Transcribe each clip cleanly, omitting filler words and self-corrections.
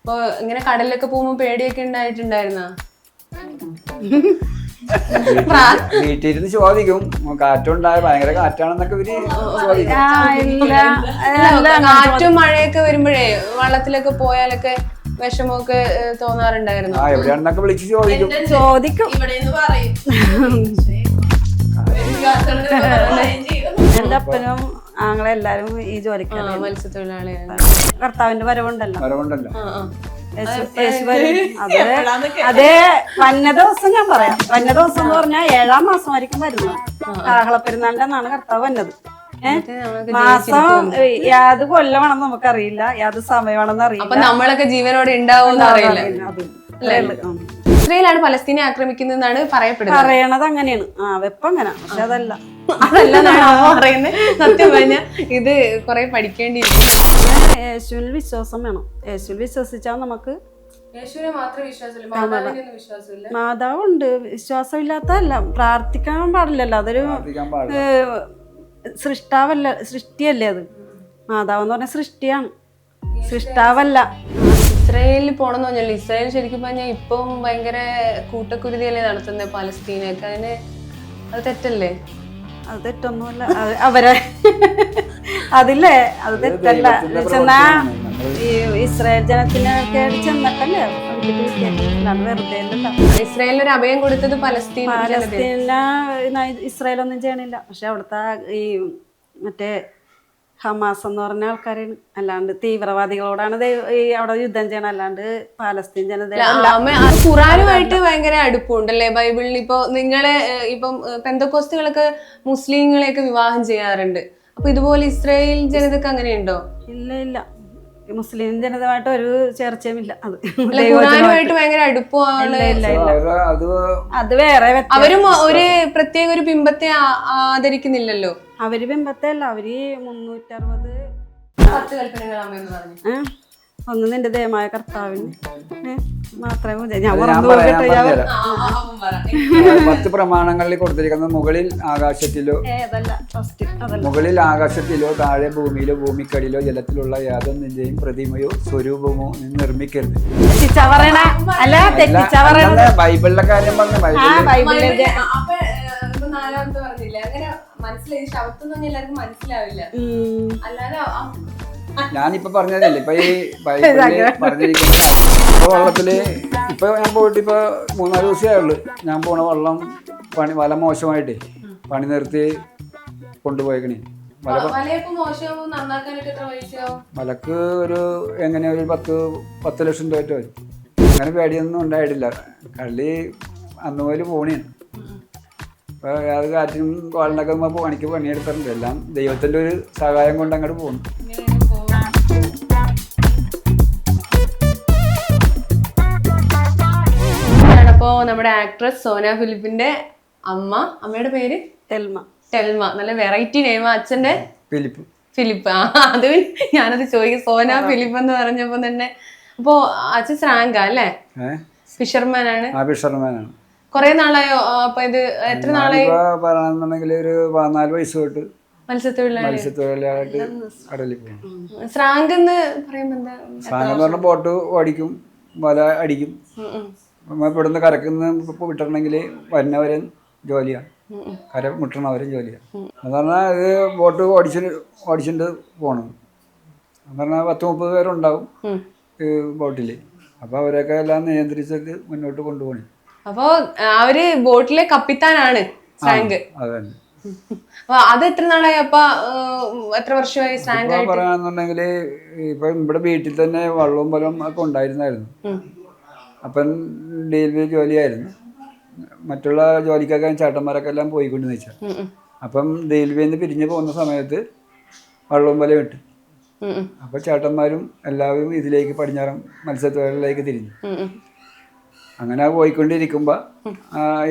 അപ്പൊ ഇങ്ങനെ കടലിലൊക്കെ പോകുമ്പോ പേടിയൊക്കെ ഉണ്ടായിട്ടുണ്ടായിരുന്ന? വീട്ടിലിരുന്ന് ചോദിക്കും, കാറ്റുണ്ടായ ഭയങ്കര കാറ്റാണെന്നൊക്കെ ഇവര് ചോദിക്കും. കാറ്റും മഴയൊക്കെ വരുമ്പോഴേ വള്ളത്തിലൊക്കെ പോയാലൊക്കെ വിഷമമൊക്കെ തോന്നാറുണ്ടായിരുന്നു? എവിടെയാണെന്നൊക്കെ വിളിച്ച് ചോദിക്കും. എന്റെ അപ്പനും ആങ്ങളെല്ലാരും ഈ ജോലിക്കാണ്, മത്സ്യത്തൊഴിലാളിയാണ്. കർത്താവിന്റെ വരവുണ്ടല്ലോ. അതേ വന്ന ദിവസം ഞാൻ പറയാം. വന്ന ദിവസം എന്ന് പറഞ്ഞാൽ 7-ാം മാസം വരെയും വരുന്നു. കാഹളപ്പെരുന്നാളിന്റെ അന്നാണ് കർത്താവ് വന്നത്. മാസം യാത് കൊല്ലമാണെന്ന് നമുക്കറിയില്ല, യാത് സമയമാണെന്ന് അറിയില്ല. അപ്പൊ നമ്മളൊക്കെ ജീവനോടെ ഉണ്ടാവും അറിയില്ല. ഇസ്രയേലാണ് പലസ്തീനെ ആക്രമിക്കുന്നതെന്നാണ് പറയണത്. അങ്ങനെയാണ് വെപ്പം അങ്ങനെ, പക്ഷെ അതല്ല പറയുന്നത്. സത്യം പറഞ്ഞാൽ ഇത് കുറെ പഠിക്കേണ്ടിയിരിക്കും. യേശുവിൽ വിശ്വാസം വേണം. യേശുവിൽ വിശ്വസിച്ചാൽ നമുക്ക് മാതാവുണ്ട്. വിശ്വാസമില്ലാത്തല്ല, പ്രാർത്ഥിക്കാൻ പാടില്ലല്ലോ. അതൊരു സൃഷ്ടാവല്ല, സൃഷ്ടിയല്ലേ അത്. മാതാവെന്ന് പറഞ്ഞ സൃഷ്ടിയാണ്, സൃഷ്ടാവല്ല. ഇസ്രായേലിൽ പോണെന്ന് പറഞ്ഞാൽ ഇസ്രായേൽ ശരിക്കും പറഞ്ഞാൽ ഇപ്പം ഭയങ്കര കൂട്ടക്കുരുതിയല്ലേ നടത്തുന്നത് പലസ്തീനൊക്കെ. അതിന് അത് തെറ്റല്ലേ? അത് തെറ്റൊന്നുമല്ല. അവരെ അതില്ലേ, അത് തെറ്റല്ല. ചെന്നാ ഈ ഇസ്രായേൽ ജനത്തിനൊക്കെ ചെന്നിട്ടല്ലേ വെറുതെ. ഇസ്രായേലിന് ഒരു അഭയം കൊടുത്തത് പാലസ്തീന ഇസ്രായേൽ ഒന്നും ചെയ്യണില്ല. പക്ഷെ അവിടുത്തെ ഈ മറ്റേ ഹമാസ് എന്ന് പറഞ്ഞ ആൾക്കാരാണ്. അല്ലാണ്ട് തീവ്രവാദികളോടാണ് ഈ അവിടെ യുദ്ധം ചെയ്യണം, അല്ലാണ്ട് പാലസ്തീൻ ജനത. ഖുറാനുമായിട്ട് ഭയങ്കര അടുപ്പുണ്ടല്ലേ ബൈബിളിൽ. ഇപ്പൊ നിങ്ങളെ ഇപ്പം പെന്തക്കോസ്തുകളൊക്കെ മുസ്ലിങ്ങളെയൊക്കെ വിവാഹം ചെയ്യാറുണ്ട്. അപ്പൊ ഇതുപോലെ ഇസ്രായേൽ ജനതക്ക് അങ്ങനെയുണ്ടോ? ഇല്ല ഇല്ല, മുസ്ലിം ജനതമായിട്ട് ഒരു ചർച്ചയുമില്ല. അത് ഖുറാനുമായിട്ട് ഭയങ്കര അടുപ്പമാണ്. അത് വേറെ. അവരും ഒരു പ്രത്യേക ഒരു ബിംബത്തെ ആദരിക്കുന്നില്ലല്ലോ. അവര് ബിംബത്തെ അല്ല, അവര് 360 കൽപ്പനകളാമെന്ന് പറഞ്ഞു. ഒന്ന് നിന്റെ ദയമായ കർത്താവിന് മാത്രമേ. ഞാൻ 10 പ്രമാണങ്ങളിൽ കൊടുത്തിരിക്കുന്നത് മുകളിൽ ആകാശത്തിലോ താഴെ ഭൂമിയിലോ ഭൂമിക്കടിയിലോ ജലത്തിലുള്ള യാതൊന്നിന്റെയും പ്രതിമയോ സ്വരൂപമോ നിർമ്മിക്കരുത്. ബൈബിളിലെ കാര്യം പറഞ്ഞു. ബൈബിളിന്റെ നാലാമത്തെ പറഞ്ഞില്ല അങ്ങനെ മനസ്സിലായി. ശബ്ദം എല്ലാവർക്കും മനസ്സിലാവില്ല. അല്ലാതെ ഞാനിപ്പോ പറഞ്ഞതല്ലേ ഇപ്പൊ ഈ ബൈബിളില് പറഞ്ഞിരിക്കുന്നത്. ഇപ്പൊ വള്ളത്തില് ഇപ്പൊ ഞാൻ പോയിട്ട് ഇപ്പൊ 3-4 ദിവസമേ ഉള്ളു. ഞാൻ പോണ വള്ളം വല മോശമായിട്ട് പണി നിർത്തി കൊണ്ടുപോയേക്കണേ. വലക്ക് ഒരു എങ്ങനെ ഒരു 10 ലക്ഷം രൂപ വരും. അങ്ങനെ പേടിയൊന്നും ഉണ്ടായിട്ടില്ല. കള്ളി അന്ന് പോലും പോണിയാണ്. അപ്പൊ അത് കാറ്റിനും കോളിനൊക്കെ പണിക്ക് പണിയെടുത്തിട്ടുണ്ട്. എല്ലാം ദൈവത്തിന്റെ ഒരു സഹായം കൊണ്ട് അങ്ങോട്ട് പോകുന്നു. അപ്പോ നമ്മുടെ ആക്ട്രസ് സോന ഫിലിപ്പിന്റെ അമ്മയുടെ പേര് ടെൽമ. നല്ല വെറൈറ്റി നെയിം. അച്ഛന്റെ ഫിലിപ്പ്. അത് ഞാനത് ചോദിക്കും. സോന ഫിലിപ്പ് എന്ന് പറഞ്ഞപ്പോ തന്നെ. അപ്പോ അച്ഛൻ ശ്രാങ്ക അല്ലേ? ഫിഷർമാൻ ആണ്. കൊറേ നാളായോ? അപ്പൊ ഇത് എത്ര നാളായി? പറയുന്നുണ്ടെങ്കിൽ ഒരു 14 വയസ്സ് തൊട്ട് മത്സ്യത്തൊഴിലാളിയായിട്ട് കടലിൽ പോകും. ശ്രാങ്ക് എന്ന് പറയുമ്പോ ശ്രാങ്ക് എന്ന് പറഞ്ഞ ബോട്ട് ഓടിക്കും, വല അടിക്കും. ഇവിടുന്ന് കരക്കുന്ന വിട്ടണമെങ്കിൽ വരുന്നവരും ജോലിയാണ്, കര മുട്ടണവരും ജോലിയാണ്. എന്ന് പറഞ്ഞാൽ ഇത് ബോട്ട് ഓടിച്ചിട്ട് പോകണം. എന്ന് പറഞ്ഞാൽ 10-30 പേരുണ്ടാവും ഈ ബോട്ടിൽ. അപ്പൊ അവരൊക്കെ എല്ലാം നിയന്ത്രിച്ചിട്ട് മുന്നോട്ട് കൊണ്ടുപോകണം. അപ്പൊ അവര് ബോട്ടിലെ കപ്പിത്താനാണ് ശ്രാങ്ക്. അതന്നെ. അത് എത്ര നാളായി? അപ്പൊ എത്ര വർഷമായി ശ്രാങ്ക് ആയിട്ട്? പറയാന്നുണ്ടെങ്കിൽ ഇപ്പൊ ഇവിടെ വീട്ടിൽ തന്നെ വള്ളവും ബലവും ഒക്കെ ഉണ്ടായിരുന്നു. അപ്പം ഡെയിലി ജോലിയായിരുന്നു. മറ്റുള്ള ജോലിക്കൊക്കെ ചേട്ടന്മാരൊക്കെ എല്ലാം പോയിക്കൊണ്ടെന്ന് വെച്ചാൽ. അപ്പം റെയിൽവേയിൽ നിന്ന് പിരിഞ്ഞ് പോകുന്ന സമയത്ത് വള്ളവും ബലം ഇട്ടു. അപ്പൊ ചേട്ടന്മാരും എല്ലാവരും ഇതിലേക്ക് പടിഞ്ഞാറൻ മത്സ്യത്തൊഴിലാളിലേക്ക് തിരിഞ്ഞു. അങ്ങനെ പോയിക്കൊണ്ടിരിക്കുമ്പോ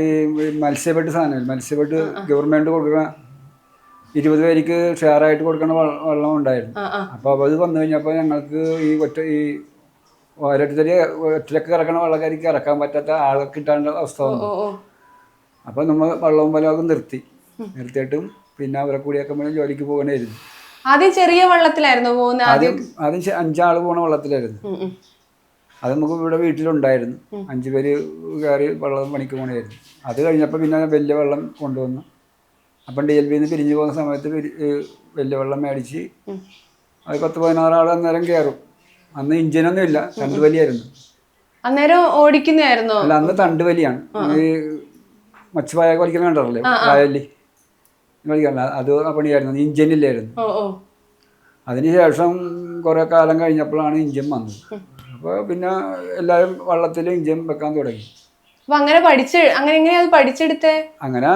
ഈ മത്സ്യബെട്ട് മത്സ്യബെട്ട് ഗവൺമെന്റ് കൊടുക്കുന്ന 20 പേർക്ക് ഷെയറായിട്ട് കൊടുക്കുന്ന വെള്ളം ഉണ്ടായിരുന്നു. അപ്പൊ അത് വന്നു കഴിഞ്ഞപ്പോ ഞങ്ങൾക്ക് ഈ ഒറ്റയ്ക്ക് ഇറക്കണ വെള്ളക്കാരിക്ക് ഇറക്കാൻ പറ്റാത്ത ആളെ കിട്ടാനുള്ള അവസ്ഥ വന്നു. അപ്പൊ നമ്മൾ വള്ളവും ബലവും നിർത്തിയിട്ടും പിന്നെ അവരെ കൂടിയൊക്കെ ജോലിക്ക് പോകണമായിരുന്നു. ആദ്യം ചെറിയ വള്ളത്തിലായിരുന്നു പോകുന്നത്. ആദ്യം 5 ആള് പോണ വള്ളത്തിലായിരുന്നു. അത് നമുക്ക് ഇവിടെ വീട്ടിലുണ്ടായിരുന്നു. 5 പേര് കയറി വെള്ളം പണിക്ക് പോകണമായിരുന്നു. അത് കഴിഞ്ഞപ്പോൾ പിന്നെ വലിയ വെള്ളം കൊണ്ടുവന്നു. അപ്പം DLV നിന്ന് പിരിഞ്ഞു പോകുന്ന സമയത്ത് വലിയ വെള്ളം മേടിച്ച് അത് 10-16 ആൾ അന്നേരം കയറും. അന്ന് ഇഞ്ചിനൊന്നും ഇല്ല, തണ്ടുവലിയായിരുന്നു. അന്നേരം ഓടിക്കുന്നതായിരുന്നോ? അല്ല, അന്ന് തണ്ടുവലിയാണ്. ഈ മച്ചുപായ വലിക്കുന്ന കണ്ടല്ലേ, വായലി വലിക്കണ്ട, അത് ആ പണിയായിരുന്നു. ഇഞ്ചിനില്ലായിരുന്നു. അതിനുശേഷം കുറെ കാലം കഴിഞ്ഞപ്പോഴാണ് ഇഞ്ചിൻ വന്നത്. അപ്പോൾ പിന്നെ എല്ലാവരും വള്ളത്തിൽ ഇഞ്ചിൻ വെക്കാൻ തുടങ്ങി. അങ്ങനെ എങ്ങനെയാ അത് പഠിച്ചെടുത്തേ? അങ്ങനെ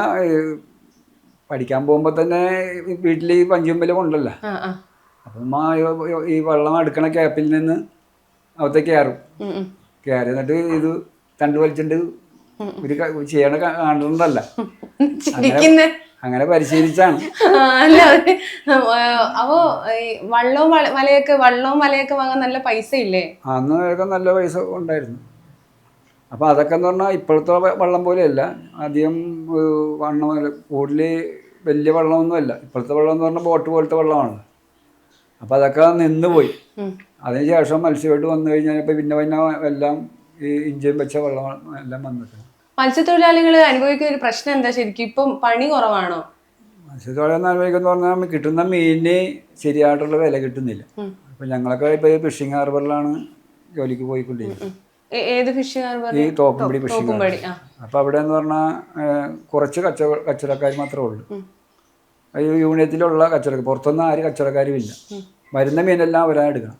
പഠിക്കാൻ പോകുമ്പോൾ തന്നെ വീട്ടിൽ ഈ പഞ്ചുമ്പല് കൊണ്ടല്ലോ. അപ്പം ഈ വെള്ളം അടുക്കണ ക്യാപ്പിൽ നിന്ന് അകത്തെ കയറി എന്നിട്ട് ഇത് തണ്ട് വലിച്ചിട്ട് ഒരു ചെയ്യണ കാണുന്നതല്ല, അങ്ങനെ പരിശീലിച്ചാണ്. അപ്പോ വള്ളവും മലയൊക്കെ വാങ്ങാൻ നല്ല പൈസ ഇല്ലേ? അന്ന് നല്ല പൈസ ഉണ്ടായിരുന്നു. അപ്പോൾ അതൊക്കെ എന്ന് പറഞ്ഞാൽ ഇപ്പോഴത്തെ വെള്ളം പോലെയല്ല. ആദ്യം കൂടുതൽ വലിയ വെള്ളമൊന്നുമല്ല. ഇപ്പോഴത്തെ വെള്ളം എന്ന് പറഞ്ഞാൽ ബോട്ട് പോലത്തെ വെള്ളമാണ്. അപ്പോൾ അതൊക്കെ നിന്ന് പോയി. അതിനുശേഷം മത്സ്യമായിട്ട് വന്നു കഴിഞ്ഞപ്പോൾ പിന്നെ എല്ലാം ഈ ഇഞ്ചിൻ വെച്ച വെള്ളം എല്ലാം വന്നിട്ട്. മത്സ്യത്തൊഴിലാളികൾ അനുഭവിക്കുന്ന ഒരു പ്രശ്നം എന്താ ശരിക്കും? ഇപ്പം പണി കുറവാണോ? മത്സ്യത്തൊഴിലാളികൾ അനുഭവിക്കുന്ന പറഞ്ഞാൽ കിട്ടുന്ന മീനിന് ശരിയായിട്ടുള്ള വില കിട്ടുന്നില്ല. അപ്പം ഞങ്ങളൊക്കെ ഇപ്പോൾ ഈ ഫിഷിംഗ് ഹാർബറിലാണ് ജോലിക്ക് പോയിക്കൊണ്ടിരിക്കുന്നത്. ഏത് ഫിഷിംഗ് ഹാർബർ? ഈ തോപ്പുംപടി ഫിഷിംഗ് ഹാർബർ. അപ്പം അവിടെ എന്ന് പറഞ്ഞാൽ കുറച്ച് കച്ചവടക്കാർ മാത്രമേ ഉള്ളൂ. ഈ യൂണിയത്തിലുള്ള കച്ചവടക്കാർ, പുറത്തൊന്നും ആരും കച്ചവടക്കാരും ഇല്ല. വരുന്ന മീനെല്ലാം അവരാണ് എടുക്കണം.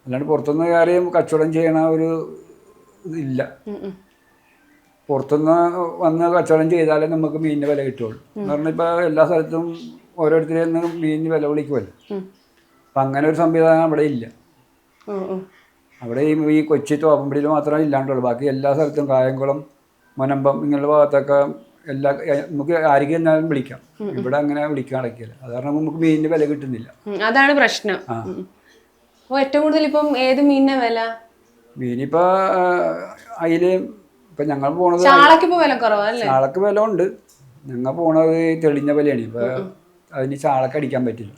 അല്ലാണ്ട് പുറത്തുനിന്ന് കയറിയും കച്ചവടം ചെയ്യണ ഒരു ഇതില്ല. പുറത്തുനിന്ന് വന്ന് കച്ചവടം ചെയ്താലേ നമുക്ക് മീനിന് വില കിട്ടുള്ളൂ. കാരണം ഇപ്പോൾ എല്ലാ സ്ഥലത്തും ഓരോരുത്തരിൽ നിന്ന് മീനിന് വില വിളിക്കുമല്ലോ. അപ്പം അങ്ങനെ ഒരു സംവിധാനം അവിടെ ഇല്ല. അവിടെ ഈ കൊച്ചി തോപ്പുംപടിയിൽ മാത്രമേ ഇല്ലാണ്ടുള്ളൂ. ബാക്കി എല്ലാ സ്ഥലത്തും കായംകുളം, മുനമ്പം ഇങ്ങനെയുള്ള ഭാഗത്തൊക്കെ നമുക്ക് ആരെങ്കിലും എന്നാലും വിളിക്കാം. ഇവിടെ അങ്ങനെ വിളിക്കാൻ അടക്കില്ല. അത് കാരണം നമുക്ക് മീനിന് വില കിട്ടുന്നില്ല. അതാണ് പ്രശ്നം. ഏറ്റവും കൂടുതൽ ഇപ്പം ഏത് മീനിനാ വില? മീനിപ്പോ അതില് ഇപ്പൊ ഞങ്ങൾ പോണത് ചാളക്ക് വില ഉണ്ട്. ഞങ്ങൾ പോണത് തെളിഞ്ഞ വിലയാണ്. ഇപ്പൊ അതിന് ചാളക്ക് അടിക്കാൻ പറ്റില്ല.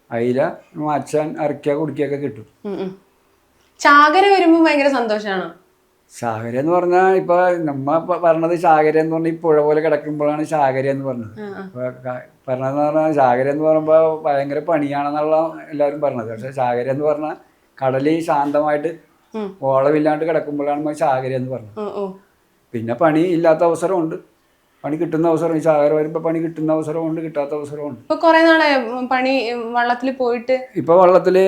അയില മാച്ചാൻ അരക്കുക കുടിക്കുകയൊക്കെ കിട്ടും. ചാകര വരുമ്പോ ഭയങ്കര സന്തോഷാണോ? ചാകര എന്ന് പറഞ്ഞാൽ ഇപ്പൊ നമ്മ പറഞ്ഞത് ചാകര എന്ന് പറഞ്ഞാൽ ഈ പുഴ പോലെ കിടക്കുമ്പോഴാണ് ചാകര എന്ന് പറഞ്ഞത്. പറഞ്ഞതെന്ന് പറഞ്ഞാൽ ചാകര എന്ന് പറയുമ്പോൾ ഭയങ്കര പണിയാണെന്നുള്ള എല്ലാവരും പറഞ്ഞത്. പക്ഷെ ചാകര എന്ന് പറഞ്ഞാൽ കടലിൽ ശാന്തമായിട്ട് ഓളമില്ലാണ്ട് കിടക്കുമ്പോഴാണ് ചാകര എന്ന് പറഞ്ഞത്. പിന്നെ പണി ഇല്ലാത്ത അവസരമുണ്ട്, പണി കിട്ടുന്ന അവസരം. ചാകര വരുമ്പോൾ പണി കിട്ടുന്ന അവസരമുണ്ട്, കിട്ടാത്ത അവസരമുണ്ട്. ഇപ്പൊ കുറെ നാളെ പണി വള്ളത്തിൽ പോയിട്ട് ഇപ്പൊ വള്ളത്തില്